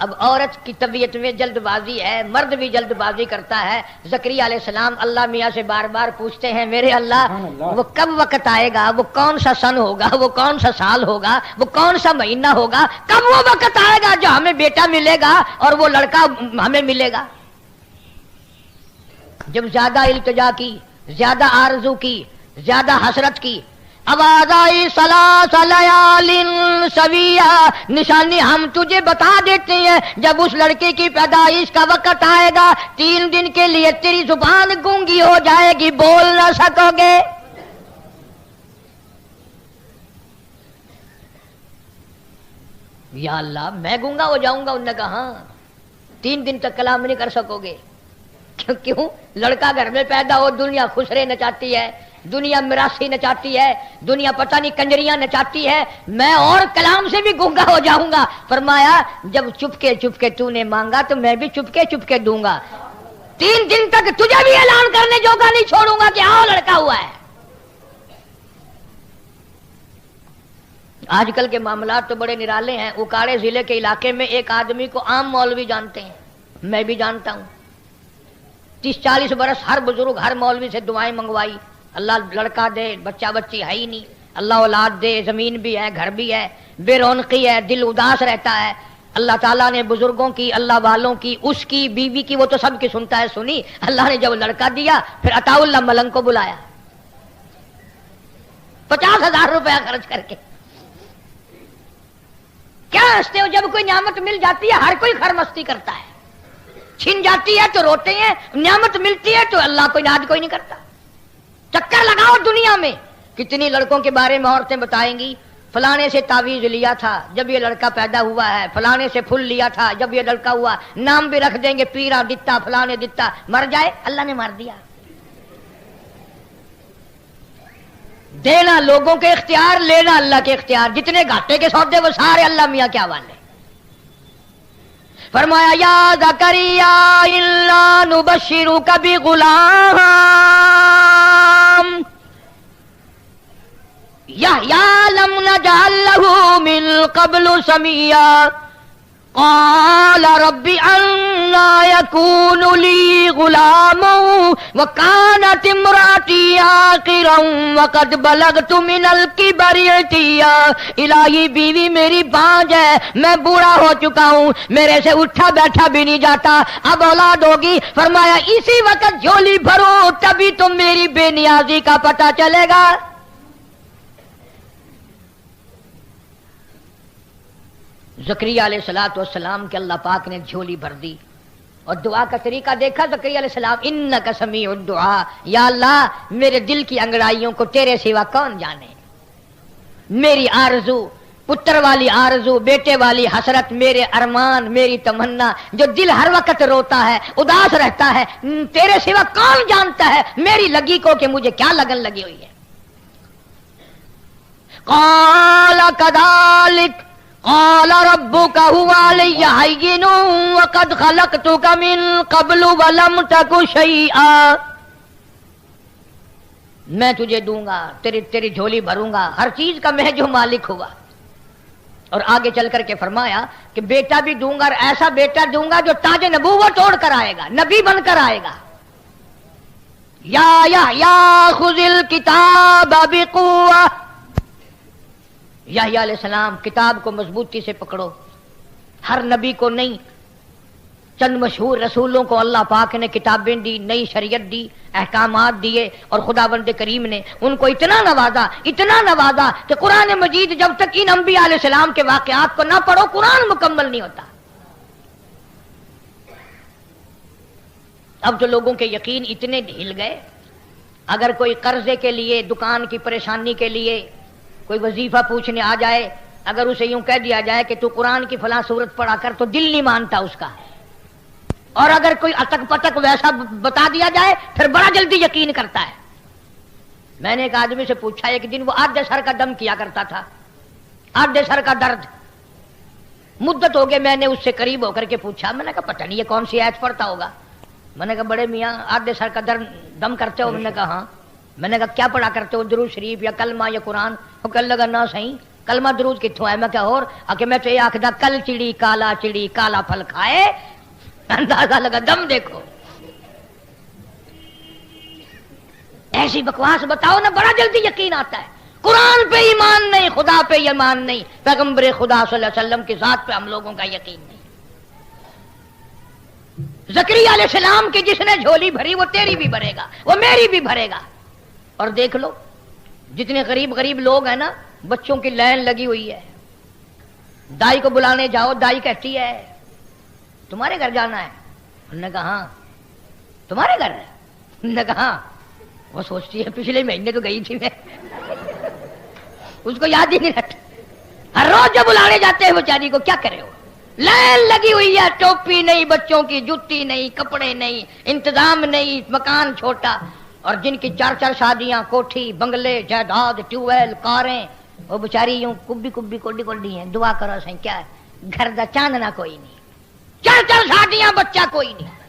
اب عورت کی طبیعت میں جلد بازی ہے، مرد بھی جلد بازی کرتا ہے۔ زکریا علیہ السلام اللہ میاں سے بار بار پوچھتے ہیں میرے اللہ وہ کب وقت آئے گا، وہ کون سا سن ہوگا، وہ کون سا سال ہوگا، وہ کون سا مہینہ ہوگا، کب وہ وقت آئے گا جو ہمیں بیٹا ملے گا اور وہ لڑکا ہمیں ملے گا۔ جب زیادہ التجا کی، زیادہ آرزو کی، زیادہ حسرت کی، آواز آئی ثلاث لیال سویہ، نشانی ہم تجھے بتا دیتے ہیں جب اس لڑکے کی پیدائش کا وقت آئے گا 3 دن کے لیے تیری زبان گونگی ہو جائے گی، بول نہ سکو گے۔ یا اللہ میں گونگا ہو جاؤں گا؟ انہوں نے کہا ہاں 3 دن تک کلام نہیں کر سکو گے۔ کیوں؟ لڑکا گھر میں پیدا ہو، دنیا خسرے نچاتی ہے، دنیا مراسی نچاتی ہے، دنیا پتہ نہیں کنجریاں نچاتی ہے، میں اور کلام سے بھی گونگا ہو جاؤں گا۔ فرمایا جب چپکے تو نے مانگا تو میں بھی چپکے دوں گا۔ 3 دن تک تجھے بھی اعلان کرنے جوگا نہیں چھوڑوں گا کہ آؤ لڑکا ہوا ہے۔ آج کل کے معاملات تو بڑے نرالے ہیں۔ اکاڑے ضلع کے علاقے میں ایک آدمی کو عام مولوی جانتے ہیں، میں بھی جانتا ہوں۔ 30-40 برس ہر بزرگ ہر مولوی سے دعائیں منگوائی، اللہ لڑکا دے، بچہ بچی ہے ہی نہیں، اللہ اولاد دے، زمین بھی ہے، گھر بھی ہے، بے رونقی ہے، دل اداس رہتا ہے۔ اللہ تعالیٰ نے بزرگوں کی، اللہ والوں کی، اس کی بیوی کی، وہ تو سب کی سنتا ہے، سنی۔ اللہ نے جب لڑکا دیا پھر عطا اللہ ملنگ کو بلایا 50,000 روپیہ خرچ کر کے۔ کیا ہنستے ہو؟ جب کوئی نعمت مل جاتی ہے ہر کوئی خرمستی کرتا ہے، چھن جاتی ہے تو روتے ہیں، نعمت ملتی ہے تو اللہ کو یاد کوئی نہیں کرتا۔ چکر لگاؤ دنیا میں، کتنی لڑکوں کے بارے میں عورتیں بتائیں گی، فلانے سے تعویذ لیا تھا جب یہ لڑکا پیدا ہوا ہے، فلانے سے پھول لیا تھا جب یہ لڑکا ہوا، نام بھی رکھ دیں گے پیرا دتا فلانے دتا، مر جائے اللہ نے مار دیا۔ دینا لوگوں کے اختیار، لینا اللہ کے اختیار۔ جتنے گھاٹے کے سودے وہ سارے اللہ میاں کے حوالے۔ فرمایا یا زکریا انا نبشرک بغلام یحییٰ لم نجعل له من قبل سمیا قال رب انا يكون لي غلام وكانت امرأتي عاقرا وقد بلغت من الكبر عتيا۔ الہی بیوی میری بانج ہے، میں بوڑھا ہو چکا ہوں، میرے سے اٹھا بیٹھا بھی نہیں جاتا، اب اولاد ہوگی۔ فرمایا اسی وقت جھولی بھرو تبھی تو میری بے نیازی کا پتہ چلے گا۔ زکریا علیہ السلام کے اللہ پاک نے جھولی بھر دی، اور دعا کا طریقہ دیکھا زکریا علیہ السلام، انک سمیع الدعاء، یا اللہ میرے دل کی انگڑائیوں کو تیرے سوا کون جانے، میری آرزو، پتر والی آرزو، بیٹے والی حسرت، میرے ارمان، میری تمنا، جو دل ہر وقت روتا ہے، اداس رہتا ہے، تیرے سوا کون جانتا ہے میری لگی کو کہ مجھے کیا لگن لگی ہوئی ہے۔ قال كذلك قال ربك هو علي هين وقد خلقتك من قبل ولم تك شيئا۔ میں تجھے دوں گا، تیری جھولی بھروں گا، ہر چیز کا میں جو مالک ہوا۔ اور آگے چل کر کے فرمایا کہ بیٹا بھی دوں گا، اور ایسا بیٹا دوں گا جو تاج نبوت توڑ کر آئے گا، نبی بن کر آئے گا۔ یا خذ الکتاب بقوہ، یحییٰ علیہ السلام کتاب کو مضبوطی سے پکڑو۔ ہر نبی کو نہیں، چند مشہور رسولوں کو اللہ پاک نے کتابیں دی، نئی شریعت دی، احکامات دیے، اور خداوند کریم نے ان کو اتنا نوازا کہ قرآن مجید جب تک ان انبیاء علیہ السلام کے واقعات کو نہ پڑھو قرآن مکمل نہیں ہوتا۔ اب تو لوگوں کے یقین اتنے ہل گئے، اگر کوئی قرضے کے لیے، دکان کی پریشانی کے لیے کوئی وظیفہ پوچھنے آ جائے، اگر اسے یوں کہہ دیا جائے کہ تو قرآن کی فلاں سورت پڑھا کر، تو دل نہیں مانتا اس کا، اور اگر کوئی اٹک پٹک ویسا بتا دیا جائے پھر بڑا جلدی یقین کرتا ہے۔ میں نے ایک آدمی سے پوچھا، ایک دن وہ آدھے سر کا دم کیا کرتا تھا، آدھے سر کا درد، مدت ہو گئے، میں نے اس سے قریب ہو کر کے پوچھا، میں نے کہا پتہ نہیں یہ کون سی آیت پڑھتا ہوگا۔ میں نے کہا بڑے میاں آدھے سر کا دم کرتے ہو؟ میں نے کہا ہاں۔ میں نے کہا کیا پڑھا کرتے ہو، درود شریف یا کلمہ یا قرآن؟ وہ کہنے لگا نہ صحیح، کلمہ درود کتوں ہے؟ میں کیا اور کہ میں تو یہ آخدا کل چڑی کالا پھل کھائے، اندازہ لگا دم دیکھو. ایسی بکواس بتاؤ نا، بڑا جلدی یقین آتا ہے. قرآن پہ ایمان نہیں، خدا پہ ایمان نہیں، پیغمبر خدا صلی اللہ علیہ وسلم کی ذات پہ ہم لوگوں کا یقین نہیں. زکریا علیہ السلام کی جس نے جھولی بھری وہ تیری بھی بھرے گا، وہ میری بھی بھرے گا. اور دیکھ لو جتنے غریب لوگ ہیں نا، بچوں کی لائن لگی ہوئی ہے. دائی کو بلانے جاؤ، دائی کہتی ہے تمہارے گھر جانا ہے؟ انہوں نے کہا ہاں. تمہارے گھر ہے؟ انہوں نے کہا ہاں. وہ سوچتی ہے پچھلے مہینے تو گئی تھی میں، اس کو یاد ہی نہیں رہتا. ہر روز جب بلانے جاتے ہیں بیچاری کو، کیا کرے؟ ہو لائن لگی ہوئی ہے، ٹوپی نہیں بچوں کی، جوتی نہیں، کپڑے نہیں، انتظام نہیں، مکان چھوٹا. اور جن کی 4 شادیاں، کوٹھی، بنگلے، جائیداد، ٹیوب ویل، کاریں، وہ بیچاری یوں کبھی کوڈی ہیں. دعا کرو سہیں کیا ہے؟ گھر دا چاندنا کوئی نہیں، 4 شادیاں، بچہ کوئی نہیں.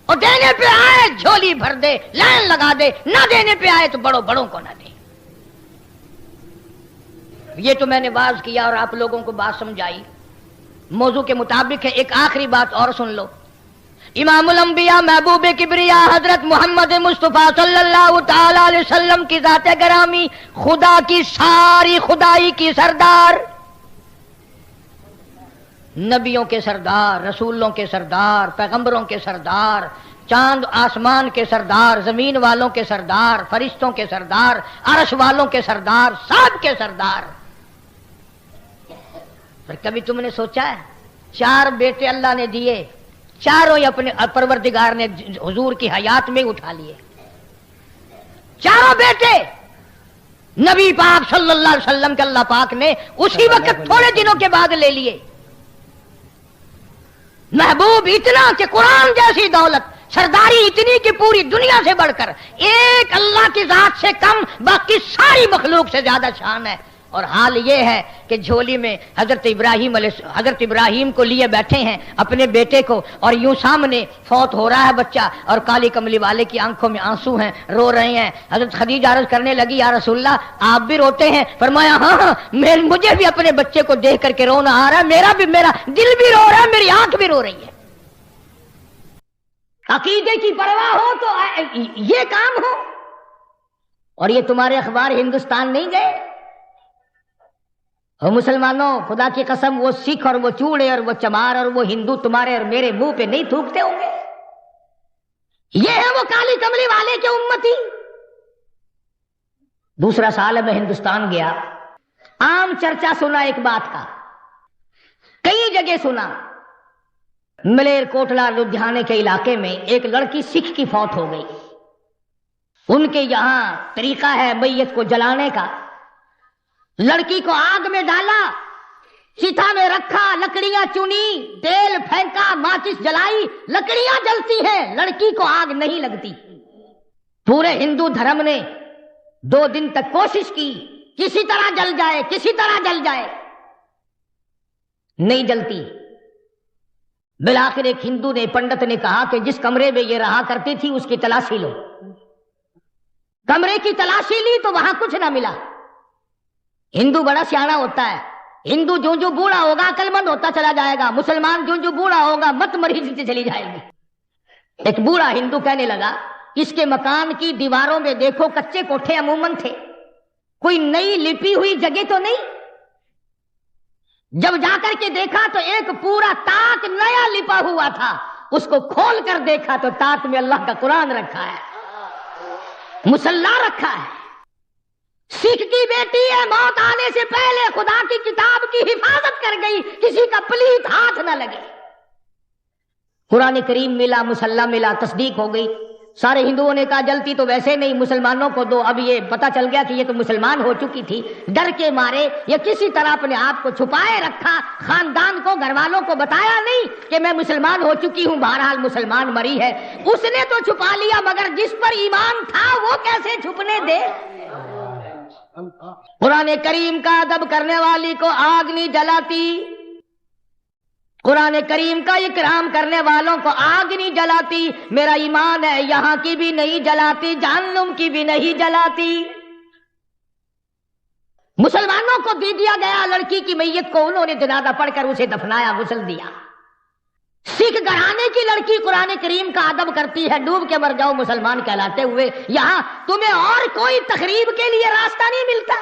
اور دینے پہ آئے جھولی بھر دے، لائن لگا دے، نہ دینے پہ آئے تو بڑوں کو نہ دے. یہ تو میں نے واز کیا اور آپ لوگوں کو بات سمجھائی، موضوع کے مطابق ہے. ایک آخری بات اور سن لو. امام الانبیاء محبوب کبریا حضرت محمد مصطفیٰ صلی اللہ تعالی علیہ وسلم کی ذات گرامی، خدا کی ساری خدائی کی سردار، نبیوں کے سردار، رسولوں کے سردار، پیغمبروں کے سردار، چاند آسمان کے سردار، زمین والوں کے سردار، فرشتوں کے سردار، عرش والوں کے سردار، سب کے سردار. پر کبھی تم نے سوچا ہے 4 بیٹے اللہ نے دیے، چاروں ہی اپنے پروردگار نے حضور کی حیات میں اٹھا لیے. 4 بیٹے نبی پاک صلی اللہ علیہ وسلم کے اللہ پاک نے اسی وقت تھوڑے دنوں کے بعد لے لیے. محبوب اتنا کہ قرآن جیسی دولت، سرداری اتنی کہ پوری دنیا سے بڑھ کر ایک اللہ کی ذات سے کم باقی ساری مخلوق سے زیادہ شان ہے. اور حال یہ ہے کہ جھولی میں حضرت ابراہیم کو لیے بیٹھے ہیں اپنے بیٹے کو، اور یوں سامنے فوت ہو رہا ہے بچہ، اور کالی کملی والے کی آنکھوں میں آنسو ہیں، رو رہے ہیں. حضرت خدیجہ عرض کرنے لگی یا رسول اللہ آپ بھی روتے ہیں؟ فرمایا ہاں مجھے بھی اپنے بچے کو دیکھ کر کے رونا آ رہا ہے، میرا دل بھی رو رہا ہے، میری آنکھ بھی رو رہی ہے. عقیدے کی پرواہ ہو تو یہ کام ہو. اور یہ تمہارے اخبار ہندوستان نہیں گئے؟ اور مسلمانوں خدا کی قسم وہ سکھ اور وہ چوڑے اور وہ چمار اور وہ ہندو تمہارے اور میرے منہ پہ نہیں تھوکتے ہوں گے. یہ ہے وہ کالی کملی والے کے امتی. دوسرا سال میں ہندوستان گیا، عام چرچا سنا ایک بات کا، کئی جگہ سنا. ملیر کوٹلا لدھیانے کے علاقے میں ایک لڑکی سکھ کی فوت ہو گئی. ان کے یہاں طریقہ ہے میت کو جلانے کا. لڑکی کو آگ میں ڈالا، چتا میں رکھا، لکڑیاں چنی، تیل پھینکا، ماچس جلائی، لکڑیاں جلتی ہیں، لڑکی کو آگ نہیں لگتی. پورے ہندو دھرم نے 2 دن تک کوشش کی کسی طرح جل جائے، کسی طرح جل جائے، نہیں جلتی. بالآخر ایک ہندو نے، پنڈت نے کہا کہ جس کمرے میں یہ رہا کرتی تھی اس کی تلاشی لو. کمرے کی تلاشی لی تو وہاں کچھ نہ ملا. ہندو بڑا سیاڑا ہوتا ہے. ہندو جو بوڑھا ہوگا عقل مند ہوتا چلا جائے گا، مسلمان جو بوڑھا ہوگا مت مریضی چلی جائے گی. ایک بوڑھا ہندو کہنے لگا اس کے مکان کی دیواروں میں دیکھو کچے کوٹھے عموماً تھے، کوئی نئی لپی ہوئی جگہ تو نہیں. جب جا کر کے دیکھا تو ایک پورا تاک نیا لپا ہوا تھا. اس کو کھول کر دیکھا تو تاک میں اللہ کا قرآن رکھا ہے، مصلا رکھا ہے. سکھ کی بیٹی ہے، موت آنے سے پہلے خدا کی کتاب کی حفاظت کر گئی، کسی کا پلیت ہاتھ نہ لگے. قرآن کریم ملا، مصلا ملا، تصدیق ہو گئی. سارے ہندوؤں نے کہا جلتی تو ویسے نہیں، مسلمانوں کو دو. اب یہ پتا چل گیا کہ یہ تو مسلمان ہو چکی تھی. ڈر کے مارے یا کسی طرح اپنے آپ کو چھپائے رکھا، خاندان کو، گھر والوں کو بتایا نہیں کہ میں مسلمان ہو چکی ہوں. بہرحال مسلمان مری ہے، اس نے تو چھپا لیا، مگر جس پر ایمان تھا وہ کیسے چھپنے دے. قرآن کریم کا ادب کرنے والی کو آگ نہیں جلاتی، قرآن کریم کا اکرام کرنے والوں کو آگ نہیں جلاتی. میرا ایمان ہے یہاں کی بھی نہیں جلاتی، جہنم کی بھی نہیں جلاتی. مسلمانوں کو دے دیا گیا لڑکی کی میت کو، انہوں نے جنازہ پڑھ کر اسے دفنایا، غسل دیا۔ سکھ گھرانے کی لڑکی قرآن کریم کا ادب کرتی ہے، ڈوب کے مر جاؤ مسلمان کہلاتے ہوئے، یہاں تمہیں اور کوئی تقریب کے لیے راستہ نہیں ملتا۔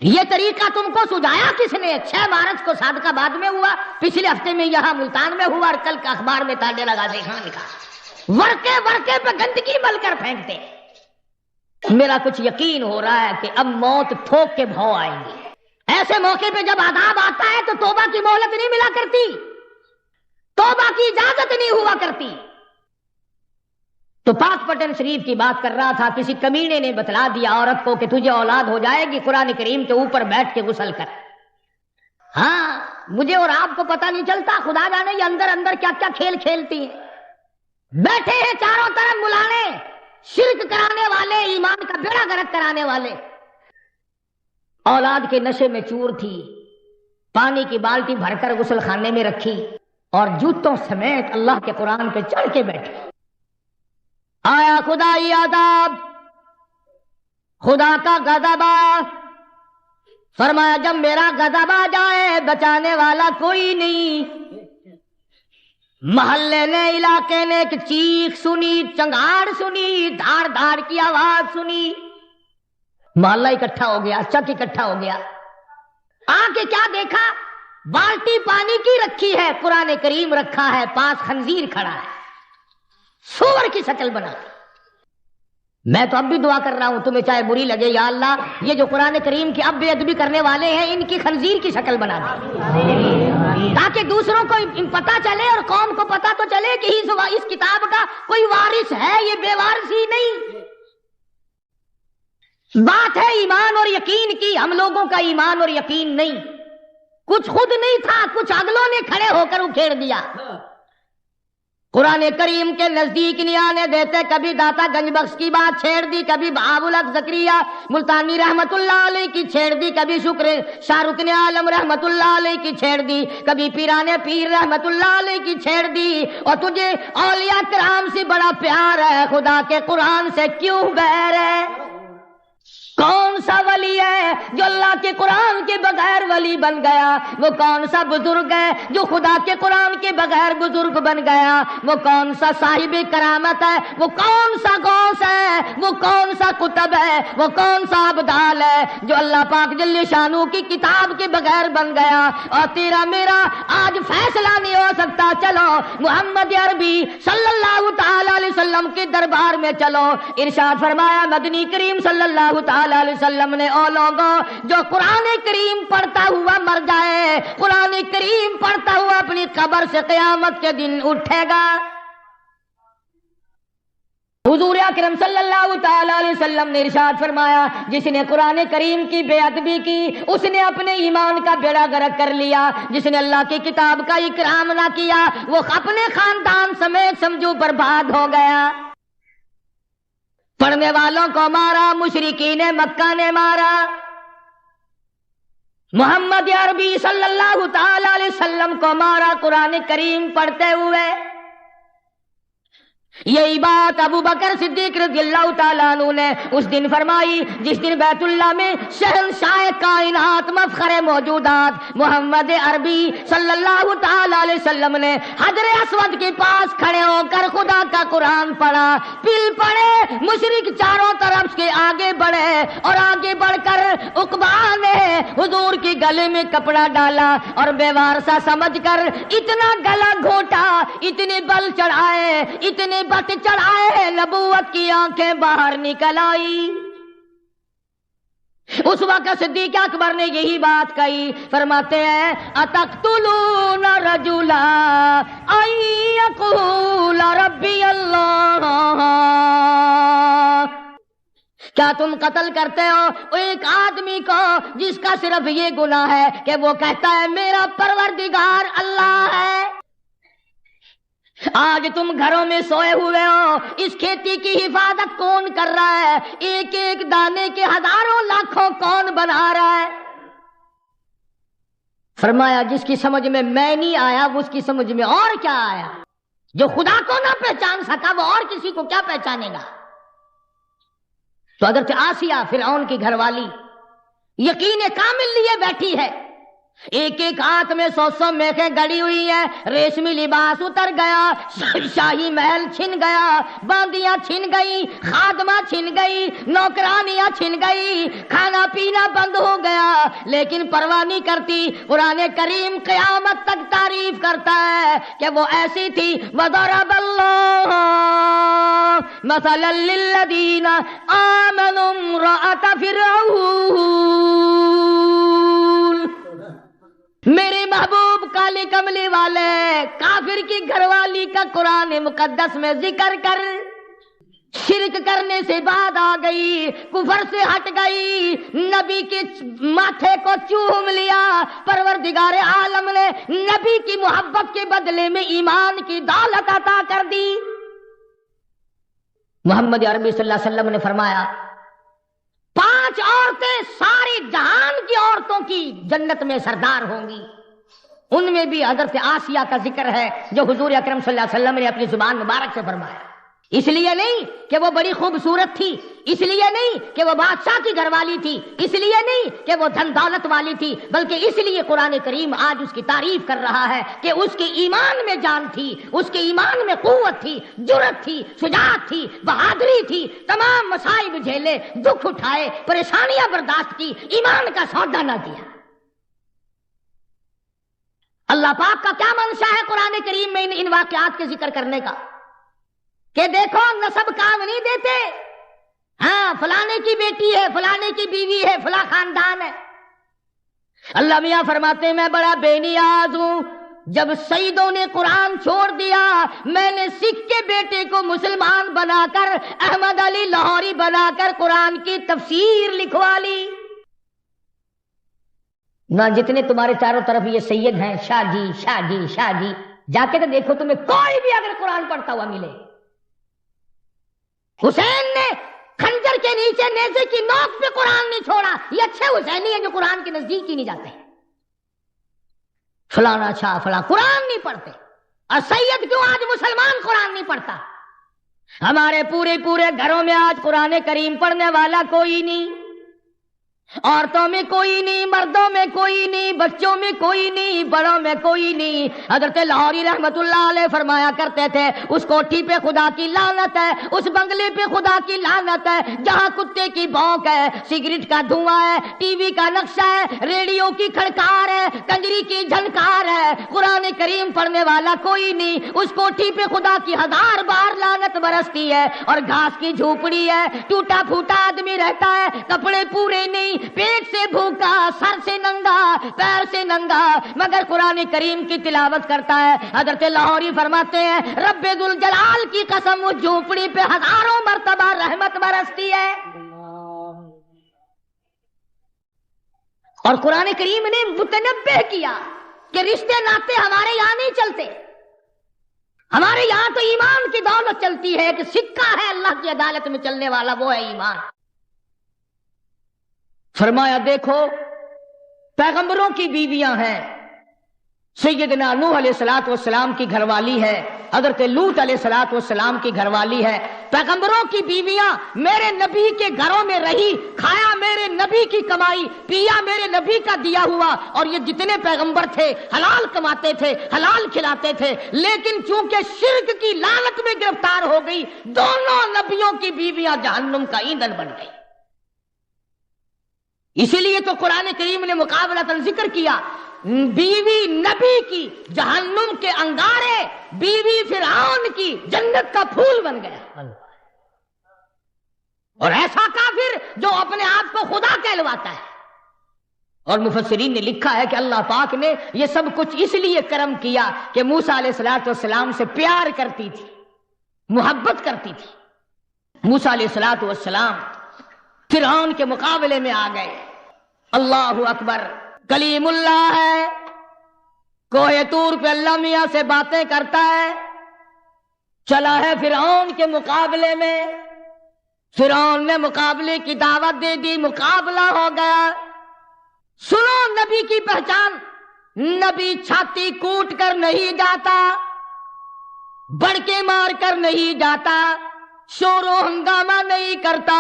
یہ طریقہ تم کو سجایا کس نے؟ 6 مارچ کو صادق آباد میں ہوا، پچھلے ہفتے میں یہاں ملتان میں ہوا، اور کل کا اخبار میں تاجر غازی خان لکھا، ورقے ورقے پہ گندگی مل کر پھینکتے۔ میرا کچھ یقین ہو رہا ہے کہ اب موت تھوک کے بھاؤ آئیں گی۔ ایسے موقع پہ جب عذاب آتا ہے تو توبہ کی مہلت نہیں ملا کرتی، توبہ کی اجازت نہیں ہوا کرتی۔ تو پاک پٹن شریف کی بات کر رہا تھا، کسی کمینے نے بتلا دیا عورت کو کہ تجھے اولاد ہو جائے گی، قرآن کریم کے اوپر بیٹھ کے غسل کر۔ ہاں مجھے اور آپ کو پتہ نہیں چلتا، خدا جانے یہ اندر اندر کیا کیا کھیل کھیلتی ہیں۔ بیٹھے ہیں چاروں طرف ملانے، شرک کرانے والے، ایمان کا بیڑا غرق کرانے والے۔ اولاد کے نشے میں چور تھی، پانی کی بالٹی بھر کر غسل خانے میں رکھی اور جوتوں سمیت اللہ کے قرآن پہ چڑھ کے بیٹھی۔ آیا خدائی عذاب، خدا کا غضب، فرمایا جب میرا غضب آ جائے بچانے والا کوئی نہیں۔ محلے نے، علاقے نے ایک چیخ سنی، چنگاڑ سنی، دھاڑ دھاڑ کی آواز سنی، محلہ اکٹھا ہو گیا، چک اکٹھا ہو گیا۔ آ کے کیا دیکھا؟ بالٹی پانی کی رکھی ہے، قرآن کریم رکھا ہے، پاس خنزیر کھڑا ہے، سور کی شکل بنا۔ میں تو اب بھی دعا کر رہا ہوں، تمہیں چاہے بری لگے، یا اللہ یہ جو قرآن کریم کی اب بے ادبی کرنے والے ہیں ان کی خنزیر کی شکل بنا دے، تاکہ دوسروں کو پتا چلے اور قوم کو پتا تو چلے کہ اس کتاب کا کوئی وارث ہے، یہ بے وارث ہی نہیں۔ بات ہے ایمان اور یقین کی، ہم لوگوں کا ایمان اور یقین نہیں، کچھ خود نہیں تھا، کچھ اگلوں نے کھڑے ہو کر اکھیڑ دیا۔ قرآن کریم کے نزدیک نہیں آنے دیتے، کبھی داتا گنج بخش کی بات چھیڑ دی، کبھی بہاء الحق زکریا ملتانی رحمت اللہ علیہ کی چھیڑ دی، کبھی شکر شاہ رکن عالم رحمت اللہ علیہ کی چھیڑ دی، کبھی پیران پیر رحمت اللہ علیہ کی چھیڑ دی۔ اور تجھے اولیاء کرام سے بڑا پیار ہے، خدا کے قرآن سے کیوں بیر ہے؟ کون سا ولی ہے جو اللہ کے قرآن کے بغیر ولی بن گیا؟ وہ کون سا بزرگ ہے جو خدا کے قرآن کے بغیر بزرگ بن گیا؟ وہ کون سا صاحب کرامت ہے؟ وہ کون سا غوث ہے؟ وہ کون سا قطب ہے؟ وہ کون سا ابدال ہے جو اللہ پاک جل شانو کی کتاب کے بغیر بن گیا؟ اور تیرا میرا آج فیصلہ نہیں ہو سکتا، چلو محمد عربی صلی اللہ تعالی علیہ وسلم کے دربار میں چلو۔ ارشاد فرمایا مدنی کریم صلی اللہ تعالی علیہ وسلم نے، او لوگوں جو قرآن کریم پڑھتا ہوا مر جائے، قرآن کریم پڑھتا ہوا اپنی قبر سے قیامت کے دن اٹھے گا۔ حضور اکرم صلی اللہ تعالی علیہ وسلم نے ارشاد فرمایا جس نے قرآن کریم کی بے ادبی کی اس نے اپنے ایمان کا بیڑا غرق کر لیا، جس نے اللہ کی کتاب کا اکرام نہ کیا وہ اپنے خاندان سمیت سمجھو برباد ہو گیا۔ پڑھنے والوں کو مارا، مشرکین مکہ نے مارا، محمد عربی صلی اللہ تعالی علیہ وسلم کو مارا قرآن کریم پڑھتے ہوئے۔ یہی بات ابو بکر صدیق رضی اللہ تعالیٰ عنہ نے اس دن فرمائی جس دن بیت اللہ میں شہنشاہ کائنات مفخر موجودات محمد عربی صلی اللہ تعالیٰ علیہ وسلم نے حجر اسود کے پاس کھڑے ہو کر خدا کا قرآن پڑھا، پل پڑے، مشرک چاروں طرف کے آگے بڑھے اور آگے بڑھ کر عقبہ نے حضور کے گلے میں کپڑا ڈالا اور بے وارثہ سمجھ کر اتنا گلا گھوٹا، اتنے بل چڑھائے، اتنے بت چڑھائے، نبوت کی آنکھیں باہر نکل آئی۔ اس وقت صدیق اکبر نے یہی بات کہی، فرماتے ہیں اتقتلون رجلا ان یقول ربی اللہ، کیا تم قتل کرتے ہو ایک آدمی کو جس کا صرف یہ گناہ ہے کہ وہ کہتا ہے میرا پروردگار اللہ ہے؟ آج تم گھروں میں سوئے ہوئے ہو، اس کھیتی کی حفاظت کون کر رہا ہے؟ ایک ایک دانے کے ہزاروں لاکھوں کون بنا رہا ہے؟ فرمایا جس کی سمجھ میں نہیں آیا وہ اس کی سمجھ میں اور کیا آیا؟ جو خدا کو نہ پہچان سکا وہ اور کسی کو کیا پہچانے گا؟ تو حضرت آسیہ فرعون کی گھر والی یقین کامل لیے بیٹھی ہے. ایک ایک ہاتھ میں 100 میخیں گڑی ہوئی ہیں. ریشمی لباس اتر گیا, شاہی محل چھن گیا, باندیاں چھن گئی, خادمہ چھن گئی, نوکرانیاں چھن گئی, کھانا پینا بند ہو گیا, لیکن پرواہ نہیں کرتی. قرآن کریم قیامت تک تعریف کرتا ہے کہ وہ ایسی تھی. وَضَرَبَ اللَّهُ مَثَلًا لِّلَّذِينَ آمَنُوا امْرَأَتَ فِرْعَوْنَ. میرے محبوب کالی کملی والے, کافر کی گھر والی کا قرآن مقدس میں ذکر کر شرک کرنے سے بعد آ گئی, کفر سے ہٹ گئی, نبی کے ماتھے کو چوم لیا. پروردگار عالم نے نبی کی محبت کے بدلے میں ایمان کی دولت عطا کر دی. محمد عربی صلی اللہ علیہ وسلم نے فرمایا 5 عورتیں سارے جہان کی عورتوں کی جنت میں سردار ہوں گی. ان میں بھی حضرت آسیہ کا ذکر ہے جو حضور اکرم صلی اللہ علیہ وسلم نے اپنی زبان مبارک سے فرمایا. اس لیے نہیں کہ وہ بڑی خوبصورت تھی, اس لیے نہیں کہ وہ بادشاہ کی گھر والی تھی, اس لیے نہیں کہ وہ دھن دولت والی تھی, بلکہ اس لیے قرآن کریم آج اس کی تعریف کر رہا ہے کہ اس کے ایمان میں جان تھی, اس کے ایمان میں قوت تھی, جرأت تھی, شجاعت تھی, بہادری تھی. تمام مصائب جھیلے, دکھ اٹھائے, پریشانیاں برداشت کی, ایمان کا سودا نہ دیا. اللہ پاک کا کیا منشا ہے قرآن کریم میں ان واقعات کے ذکر کرنے کا کہ دیکھو نسب کام نہیں دیتے. ہاں فلانے کی بیٹی ہے, فلانے کی بیوی ہے, فلاں خاندان ہے. اللہ میاں فرماتے ہیں میں بڑا بے نیاز ہوں. جب سیدوں نے قرآن چھوڑ دیا, میں نے سکھ کے بیٹے کو مسلمان بنا کر, احمد علی لاہوری بنا کر قرآن کی تفسیر لکھوا لی. نہ جتنے تمہارے چاروں طرف یہ سید ہیں, شاہ جی شاہ جی شاہ جی, جا کے تو دیکھو تمہیں کوئی بھی اگر قرآن پڑھتا ہوا ملے. حسین نے خنجر کے نیچے نیزے کی نوک پہ قرآن نہیں چھوڑا. یہ اچھے حسینی ہیں جو قرآن کے نزدیک ہی نہیں جاتے. فلانا شاہ فلاں قرآن نہیں پڑھتے. اور سید کیوں آج مسلمان قرآن نہیں پڑھتا؟ ہمارے پورے گھروں میں آج قرآن کریم پڑھنے والا کوئی نہیں. عورتوں میں کوئی نہیں, مردوں میں کوئی نہیں, بچوں میں کوئی نہیں, بڑوں میں کوئی نہیں. حضرت لاہوری رحمت اللہ علیہ فرمایا کرتے تھے اس کوٹھی پہ خدا کی لعنت ہے, اس بنگلے پہ خدا کی لعنت ہے جہاں کتے کی بھونک ہے, سگریٹ کا دھواں ہے, ٹی وی کا نقشہ ہے, ریڈیو کی کھڑکار ہے, کنجری کی جھنکار ہے, قرآن کریم پڑھنے والا کوئی نہیں. اس کوٹھی پہ خدا کی 1000 بار لعنت برستی ہے. اور گھاس کی جھوپڑی ہے, ٹوٹا پھوٹا آدمی رہتا ہے, کپڑے پورے نہیں, پیٹ سے بھوکا, سر سے ننگا, پیر سے ننگا, مگر قرآن کریم کی تلاوت کرتا ہے. حضرت لاہوری فرماتے ہیں رب ذوالجلال کی قسم اس جھونپڑی پہ 1000 مرتبہ رحمت برستی ہے. اور قرآن کریم نے متنبہ کیا کہ رشتے ناطے ہمارے یہاں نہیں چلتے. ہمارے یہاں تو ایمان کی دولت چلتی ہے, کہ سکہ ہے اللہ کی عدالت میں چلنے والا, وہ ہے ایمان. فرمایا دیکھو پیغمبروں کی بیویاں ہیں. سیدنا نوح علیہ الصلوۃ والسلام کی گھر والی ہے, حضرت لوط علیہ الصلوۃ والسلام کی گھر والی ہے. پیغمبروں کی بیویاں میرے نبی کے گھروں میں رہی, کھایا میرے نبی کی کمائی, پیا میرے نبی کا دیا ہوا. اور یہ جتنے پیغمبر تھے حلال کماتے تھے, حلال کھلاتے تھے, لیکن چونکہ شرک کی لعنت میں گرفتار ہو گئی, دونوں نبیوں کی بیویاں جہنم کا ایندھن بن گئی. اسی لیے تو قرآن کریم نے مقابلتاً ذکر کیا, بیوی نبی کی جہنم کے انگارے, بیوی فرعون کی جنت کا پھول بن گیا. اور ایسا کافر جو اپنے آپ کو خدا کہلواتا ہے. اور مفسرین نے لکھا ہے کہ اللہ پاک نے یہ سب کچھ اس لیے کرم کیا کہ موسیٰ علیہ الصلوۃ والسلام سے پیار کرتی تھی, محبت کرتی تھی. موسیٰ علیہ الصلوۃ والسلام فرعون کے مقابلے میں آ گئے. اللہ اکبر, کلیم اللہ ہے, کوہ طور پہ اللہ میاں سے باتیں کرتا ہے, چلا ہے فرعون کے مقابلے میں. فرعون نے مقابلے کی دعوت دے دی, مقابلہ ہو گیا. سنو نبی کی پہچان, نبی چھاتی کوٹ کر نہیں جاتا, بڑکے مار کر نہیں جاتا, شور و ہنگامہ نہیں کرتا.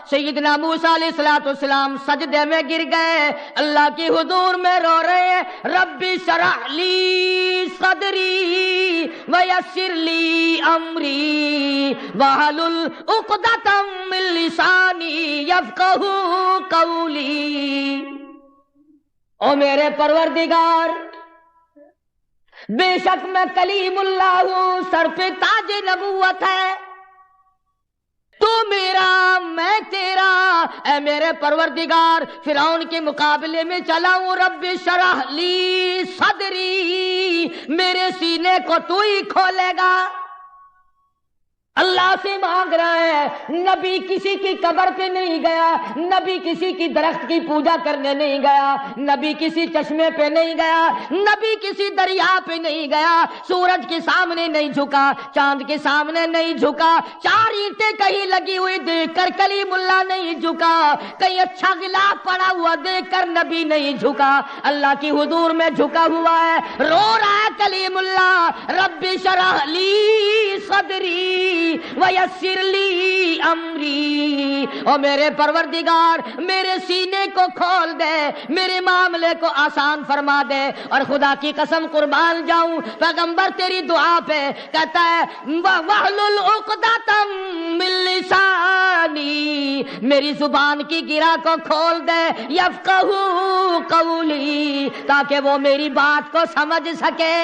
سیدنا موسیٰ علیہ السلام سجدے میں گر گئے, اللہ کی حضور میں رو رہے ہیں, رب اشرح لی صدری ویسر لی امری واحلل عقدۃ من لسانی یفقہوا قولی. او میرے پروردگار, بے شک میں کلیم اللہ ہوں, سر پہ تاج نبوت ہے, تو میرا میں تیرا. اے میرے پروردگار, فرعون کے مقابلے میں چلا ہوں. رب شرح لی صدری, میرے سینے کو تو ہی کھولے گا. اللہ سے مانگ رہا ہے. نبی کسی کی قبر پہ نہیں گیا, نبی کسی کی درخت کی پوجا کرنے نہیں گیا, نبی کسی چشمے پہ نہیں گیا, نبی کسی دریا پہ نہیں گیا, سورج کے سامنے نہیں جھکا, چاند کے سامنے نہیں جھکا, 4 اینٹیں کہیں لگی ہوئی دیکھ کر کلیم اللہ نہیں جھکا, کہیں اچھا غلاف پڑا ہوا دیکھ کر نبی نہیں جھکا, اللہ کی حضور میں جھکا ہوا ہے, رو رہا ہے کلیم اللہ. رب شرح لی صدری ویسر لی امری, اور میرے پروردگار میرے سینے کو کھول دے, میرے معاملے کو آسان فرما دے. اور خدا کی قسم قربان جاؤں, پیغمبر تیری دعا پہ کہتا ہے واحلل عقدۃ من لسانی, میری زبان کی گرہ کو کھول دے, یفقہوا قولی, تاکہ وہ میری بات کو سمجھ سکے.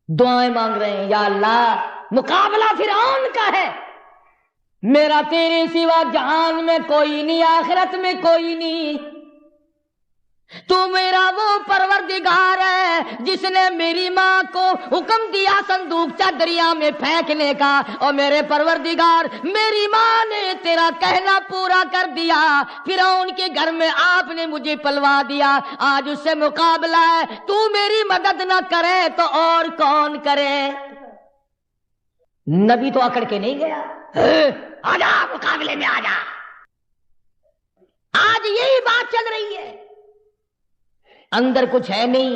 دعائیں مانگ رہے ہیں, یا اللہ مقابلہ فرعون کا ہے, میرا تیرے سوا جہان میں کوئی نہیں, آخرت میں کوئی نہیں. تو میرا وہ پروردگار ہے جس نے میری ماں کو حکم دیا صندوقچہ دریا میں پھینکنے کا, اور میرے پروردگار میری ماں نے تیرا کہنا پورا کر دیا. فرعون کے گھر میں آپ نے مجھے پلوا دیا, آج اس سے مقابلہ ہے. تو میری مدد نہ کرے تو اور کون کرے. نبی تو اکڑ کے نہیں گیا, آجا مقابلے میں آجا. آج یہی بات چل رہی ہے, اندر کچھ ہے نہیں,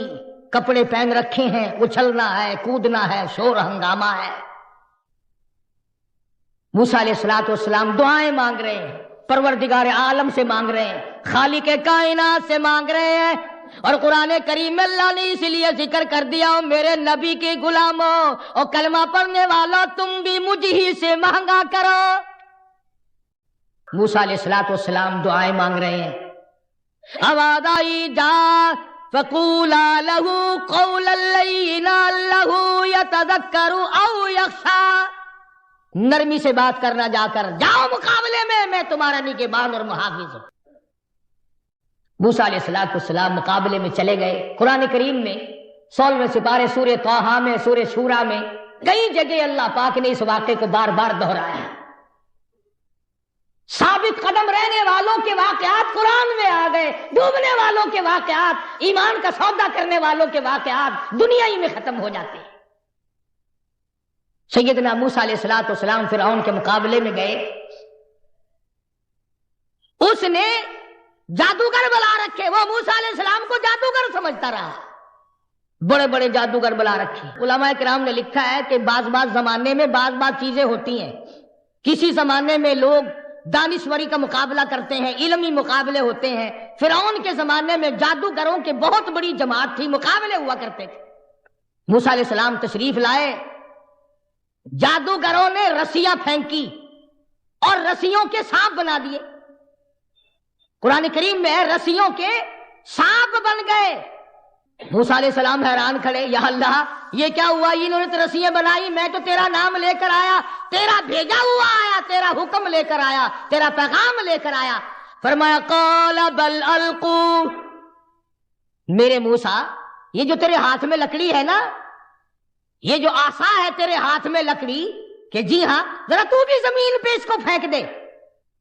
کپڑے پہن رکھے ہیں, اچھلنا ہے, کودنا ہے, شور ہنگامہ ہے. موسیٰ علیہ السلام دعائیں مانگ رہے ہیں, پروردگار عالم سے مانگ رہے ہیں, خالق کائنات سے مانگ رہے ہیں. اور قرآن کریم میں اللہ نے اس لیے ذکر کر دیا, میرے نبی کے غلاموں اور کلمہ پڑھنے والا, تم بھی مجھ ہی سے مانگا کرو. موسیٰ علیہ السلام دعائیں مانگ رہے ہیں. آواز آئی, جا فقولا لہ قولا لینا لہ یتذکر او یخشی, نرمی سے بات کرنا, جا کر جاؤ مقابلے میں تمہارا نگہبان اور محافظ ہوں. موسیٰ علیہ السلام مقابلے میں چلے گئے. قرآن کریم میں 16ویں سپارے سورہ طٰہٰ میں, سورہ شورا میں کئی جگہ اللہ پاک نے اس واقعے کو بار بار دہرایا ہے. ثابت قدم رہنے والوں کے واقعات قرآن میں آ گئے, ڈوبنے والوں کے واقعات, ایمان کا سودا کرنے والوں کے واقعات دنیا ہی میں ختم ہو جاتے ہیں. سیدنا موسیٰ علیہ السلام فرعون کے مقابلے میں گئے. اس نے جادوگر بلا رکھے, وہ موسیٰ علیہ السلام کو جادوگر سمجھتا رہا, بڑے بڑے جادوگر بلا رکھے. علماء کرام نے لکھا ہے کہ بعض زمانے میں بعض چیزیں ہوتی ہیں. کسی زمانے میں لوگ دانشوری کا مقابلہ کرتے ہیں, علمی مقابلے ہوتے ہیں. فرعون کے زمانے میں جادوگروں کے بہت بڑی جماعت تھی, مقابلے ہوا کرتے تھے. موسیٰ علیہ السلام تشریف لائے, جادوگروں نے رسیاں پھینکی اور رسیوں کے سانپ بنا دیے. قرآن کریم میں رسیوں کے سانپ بن گئے. موسیٰ علیہ السلام حیران کھڑے, یا اللہ یہ کیا ہوا, انہوں نے تو رسیاں بنائی, میں تو تیرا نام لے کر آیا, تیرا بھیجا ہوا آیا, تیرا حکم لے کر آیا, تیرا پیغام لے کر آیا. فرمایا قال بل القوا, میرے موسیٰ یہ جو تیرے ہاتھ میں لکڑی ہے نا, یہ جو عصا ہے تیرے ہاتھ میں لکڑی, کہ جی ہاں ذرا تو بھی زمین پہ اس کو پھینک دے,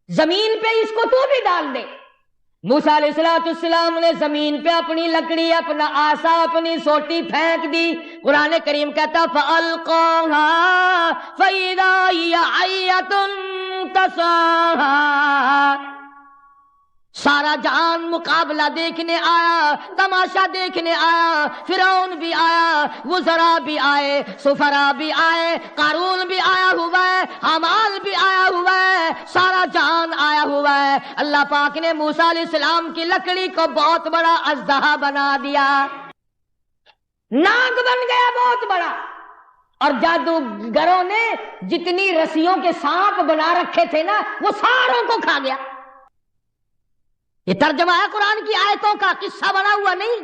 زمین پہ اس کو تو بھی ڈال دے. موسیٰ علیہ السلام نے زمین پہ اپنی لکڑی, اپنا آسا, اپنی سوٹی پھینک دی. قرآن کریم کہتا فَأَلْقَاهَا فَإِذَا هِيَ حَيَّةٌ تَسْعَىٰ, سارا جہان مقابلہ دیکھنے آیا، تماشا دیکھنے آیا، فرعون بھی آیا، وزراء بھی آئے، سفراء بھی آئے، قارون بھی آیا ہوا ہے، حامان بھی آیا ہوا ہے، سارا جہان آیا ہوا ہے۔ اللہ پاک نے موسیٰ علیہ السلام کی لکڑی کو بہت بڑا اژدہا بنا دیا، ناگ بن گیا بہت بڑا، اور جادوگروں نے جتنی رسیوں کے سانپ بنا رکھے تھے نا وہ ساروں کو کھا گیا۔ یہ ترجمہ ہے قرآن کی آیتوں کا، قصہ بنا ہوا نہیں۔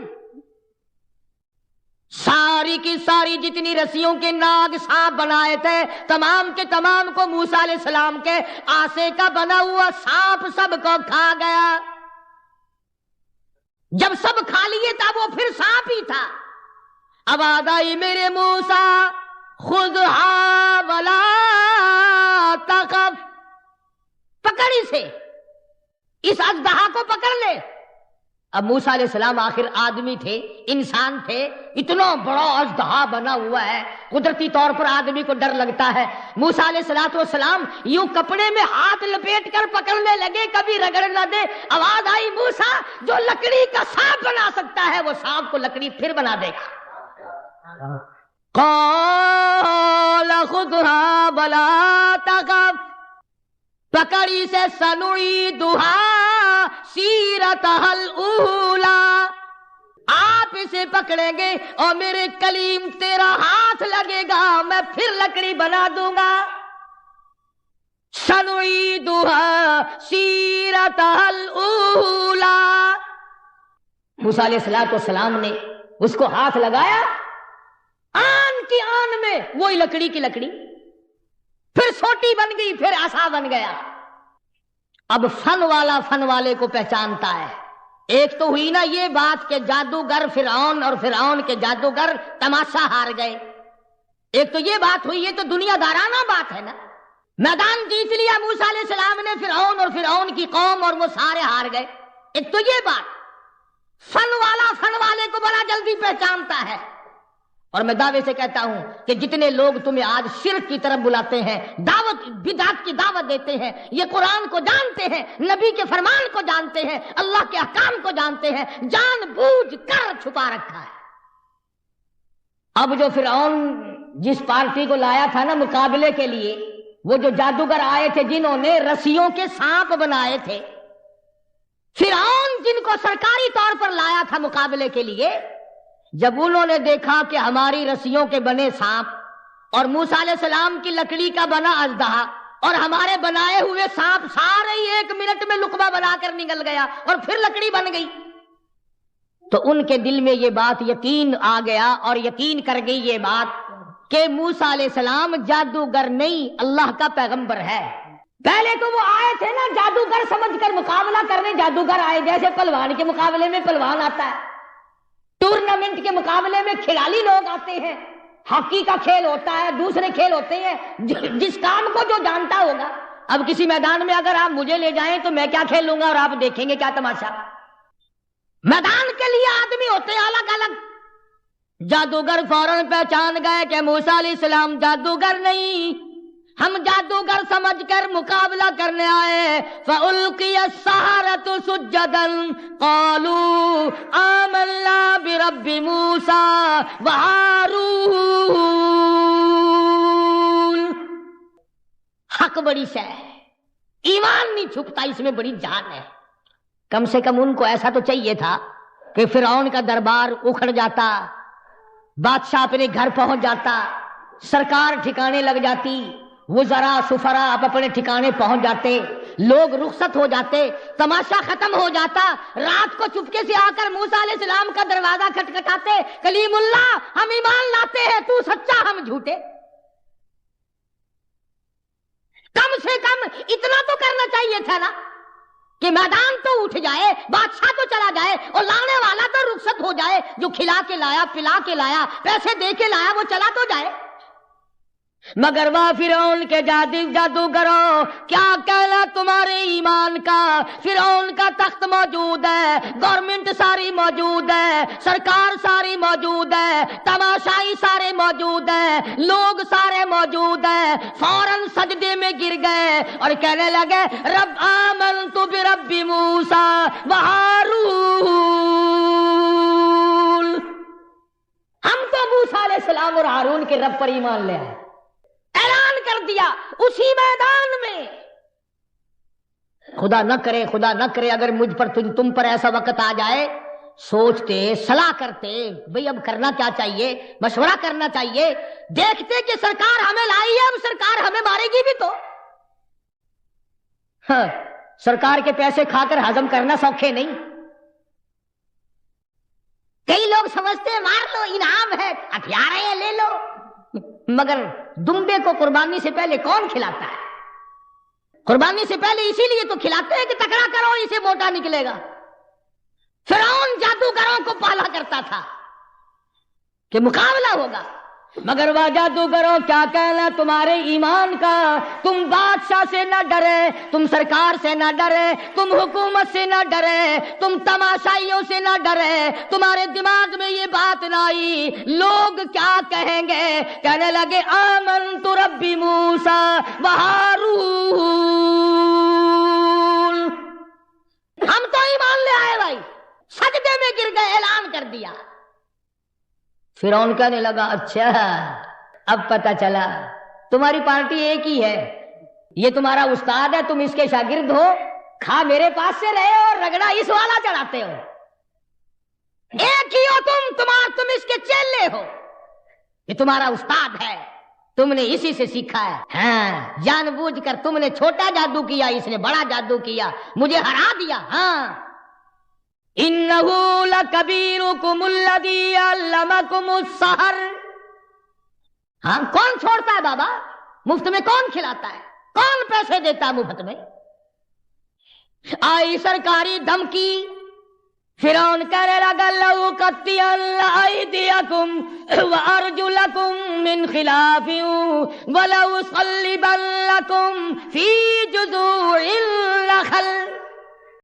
ساری کی ساری جتنی رسیوں کے ناگ سانپ بنائے تھے تمام کے تمام کو موسیٰ علیہ السلام کے آسے کا بنا ہوا سانپ سب کو کھا گیا۔ جب سب کھا لیے تھا وہ پھر سانپ ہی تھا۔ آواز آئی میرے موسیٰ خذھا ولا تخف، پکڑی سے اس اژدہا کو پکڑ لے۔ اب موسیٰ علیہ السلام آخر آدمی تھے، انسان تھے، اتنا بڑا اژدہا بنا ہوا ہے، قدرتی طور پر آدمی کو ڈر لگتا ہے۔ موسیٰ علیہ السلام یوں کپڑے میں ہاتھ لپیٹ کر پکڑنے لگے کبھی رگڑ نہ دے۔ آواز آئی موسیٰ جو لکڑی کا سانپ بنا سکتا ہے وہ سانپ کو لکڑی پھر بنا دے گا۔ قال خذھا ولا تخف، پکڑی سے سنعیدھا سیرتھا الاولی، آپ اسے پکڑیں گے اور میرے کلیم تیرا ہاتھ لگے گا میں پھر لکڑی بنا دوں گا۔ سنعیدھا سیرتھا الاولی، موسیٰ علیہ السلام نے اس کو ہاتھ لگایا، آن کی آن میں وہی لکڑی کی لکڑی، پھر سوٹی بن گئی، پھر عصا بن گیا۔ اب فن والا فن والے کو پہچانتا ہے۔ ایک تو ہوئی نا یہ بات کہ جادوگر فرعون اور فرعون کے جادوگر تماشا ہار گئے، ایک تو یہ بات ہوئی، یہ تو دنیا دارانہ بات ہے نا۔ میدان جیت لیا موسیٰ علیہ السلام نے فرعون اور فرعون کی قوم، اور وہ سارے ہار گئے۔ ایک تو یہ بات، فن والا فن والے کو بڑا جلدی پہچانتا ہے۔ اور میں دعوے سے کہتا ہوں کہ جتنے لوگ تمہیں آج شرک کی طرف بلاتے ہیں، دعوت بدعت کی دعوت دیتے ہیں، یہ قرآن کو جانتے ہیں، نبی کے فرمان کو جانتے ہیں، اللہ کے احکام کو جانتے ہیں، جان بوجھ کر چھپا رکھا ہے۔ اب جو فرعون جس پارٹی کو لایا تھا نا مقابلے کے لیے، وہ جو جادوگر آئے تھے جنہوں نے رسیوں کے سانپ بنائے تھے، فرعون جن کو سرکاری طور پر لایا تھا مقابلے کے لیے، جب انہوں نے دیکھا کہ ہماری رسیوں کے بنے سانپ اور موسیٰ علیہ السلام کی لکڑی کا بنا اژدہا اور ہمارے بنائے ہوئے سانپ سارے ہی 1 منٹ میں لقمہ بنا کر نگل گیا اور پھر لکڑی بن گئی، تو ان کے دل میں یہ بات یقین آ گیا، اور یقین کر گئی یہ بات کہ موسیٰ علیہ السلام جادوگر نہیں اللہ کا پیغمبر ہے۔ پہلے تو وہ آئے تھے نا جادوگر سمجھ کر مقابلہ کرنے، جادوگر آئے جیسے پہلوان کے مقابلے میں پہلوان آتا ہے، ٹورنامنٹ کے مقابلے میں کھلاڑی لوگ آتے ہیں، ہاکی کا کھیل ہوتا ہے، دوسرے کھیل ہوتے ہیں، جس کام کو جو جانتا ہوگا۔ اب کسی میدان میں اگر آپ مجھے لے جائیں تو میں کیا کھیل لوں گا اور آپ دیکھیں گے کیا تماشا۔ میدان کے لیے آدمی ہوتے ہیں الگ الگ۔ جادوگر فوراً پہچان گئے کہ موسیٰ علیہ السلام جادوگر نہیں، ہم جادوگر سمجھ کر مقابلہ کرنے آئے۔ فَأُلْقِيَ السَّحَرَةُ سُجَّدًا قَالُوا آمَنَّا بِرَبِّ مُوسَىٰ وَهَارُونَ۔ حق بڑی شے ہے، ایمان نہیں چھپتا، اس میں بڑی جان ہے۔ کم سے کم ان کو ایسا تو چاہیے تھا کہ فرعون کا دربار اکھڑ جاتا، بادشاہ اپنے گھر پہنچ جاتا، سرکار ٹھکانے لگ جاتی، وزراء سفراء آپ اپنے ٹھکانے پہنچ جاتے، لوگ رخصت ہو جاتے، تماشا ختم ہو جاتا۔ رات کو چپکے سے آ کر موسیٰ علیہ السلام کا دروازہ کھٹکھٹاتے، کلیم اللہ ہم ایمان لاتے ہیں، تو سچا ہم جھوٹے۔ کم سے کم اتنا تو کرنا چاہیے تھا نا کہ میدان تو اٹھ جائے، بادشاہ تو چلا جائے اور لانے والا تو رخصت ہو جائے، جو کھلا کے لایا، پلا کے لایا، پیسے دے کے لایا وہ چلا تو جائے۔ مگر وہ فرعون کے جادوگروں کیا کہنا تمہارے ایمان کا؟ فرعون کا تخت موجود ہے، گورنمنٹ ساری موجود ہے، سرکار ساری موجود ہے، تماشائی سارے موجود ہیں، لوگ سارے موجود ہیں، فوراً سجدے میں گر گئے اور کہنے لگے رب آمنت برب موسیٰ و ہارون، ہم تو موسیٰ علیہ السلام اور ہارون کے رب پر ایمان لے آئے۔ اعلان کر دیا اسی میدان میں۔ خدا نہ کرے اگر مجھ پر تم پر ایسا وقت آ جائے، سوچتے صلاح کرتے بھئی اب کرنا کیا چاہیے، مشورہ کرنا چاہیے، دیکھتے کہ سرکار ہمیں لائی ہے، اب سرکار ہمیں مارے گی بھی تو ہاں، سرکار کے پیسے کھا کر ہضم کرنا سوکھے نہیں۔ کئی لوگ سمجھتے ہیں مار لو انعام ہے، ہتھیار ہے لے لو، مگر دمبے کو قربانی سے پہلے کون کھلاتا ہے؟ قربانی سے پہلے اسی لیے تو کھلاتے ہیں کہ تکڑا کرو اسے موٹا نکلے گا۔ فرعون جادوگروں کو پالا کرتا تھا کہ مقابلہ ہوگا، مگر وہ جادوگروں کیا کہنا تمہارے ایمان کا؟ تم بادشاہ سے نہ ڈرے، تم سرکار سے نہ ڈرے، تم حکومت سے نہ ڈرے، تم تماشائیوں سے نہ ڈرے، تمہارے دماغ میں یہ بات نہ آئی لوگ کیا کہیں گے؟ کہنے لگے آمنت ربی موسیٰ و ہارون، ہم تو ایمان لے آئے بھائی، سجدے میں گر گئے، اعلان کر دیا۔ فرعون کہنے لگا اچھا اب پتہ چلا تمہاری پارٹی ایک ہی ہے، یہ تمہارا استاد ہے، تم اس کے شاگرد ہو، کھا میرے پاس سے رہے اور رگڑا اس والا چڑھاتے ہو، ایک ہی ہو تم اس کے چیلے ہو، یہ تمہارا استاد ہے، تم نے اسی سے سیکھا ہے۔ ہاں، جان بوجھ کر تم نے چھوٹا جادو کیا، اس نے بڑا جادو کیا، مجھے ہرا دیا۔ ہاں، انہو لکبیرکم الذی علمکم السحر، ہاں کون چھوڑتا ہے بابا؟ مفت میں کون کھلاتا ہے؟ کون پیسے دیتا ہے مفت میں؟ آئی سرکاری دھمکی، فرعون کہنے لگا لأقطعن ایدیکم وارجلکم من خلاف ولأصلبنکم فی جذوع النخل،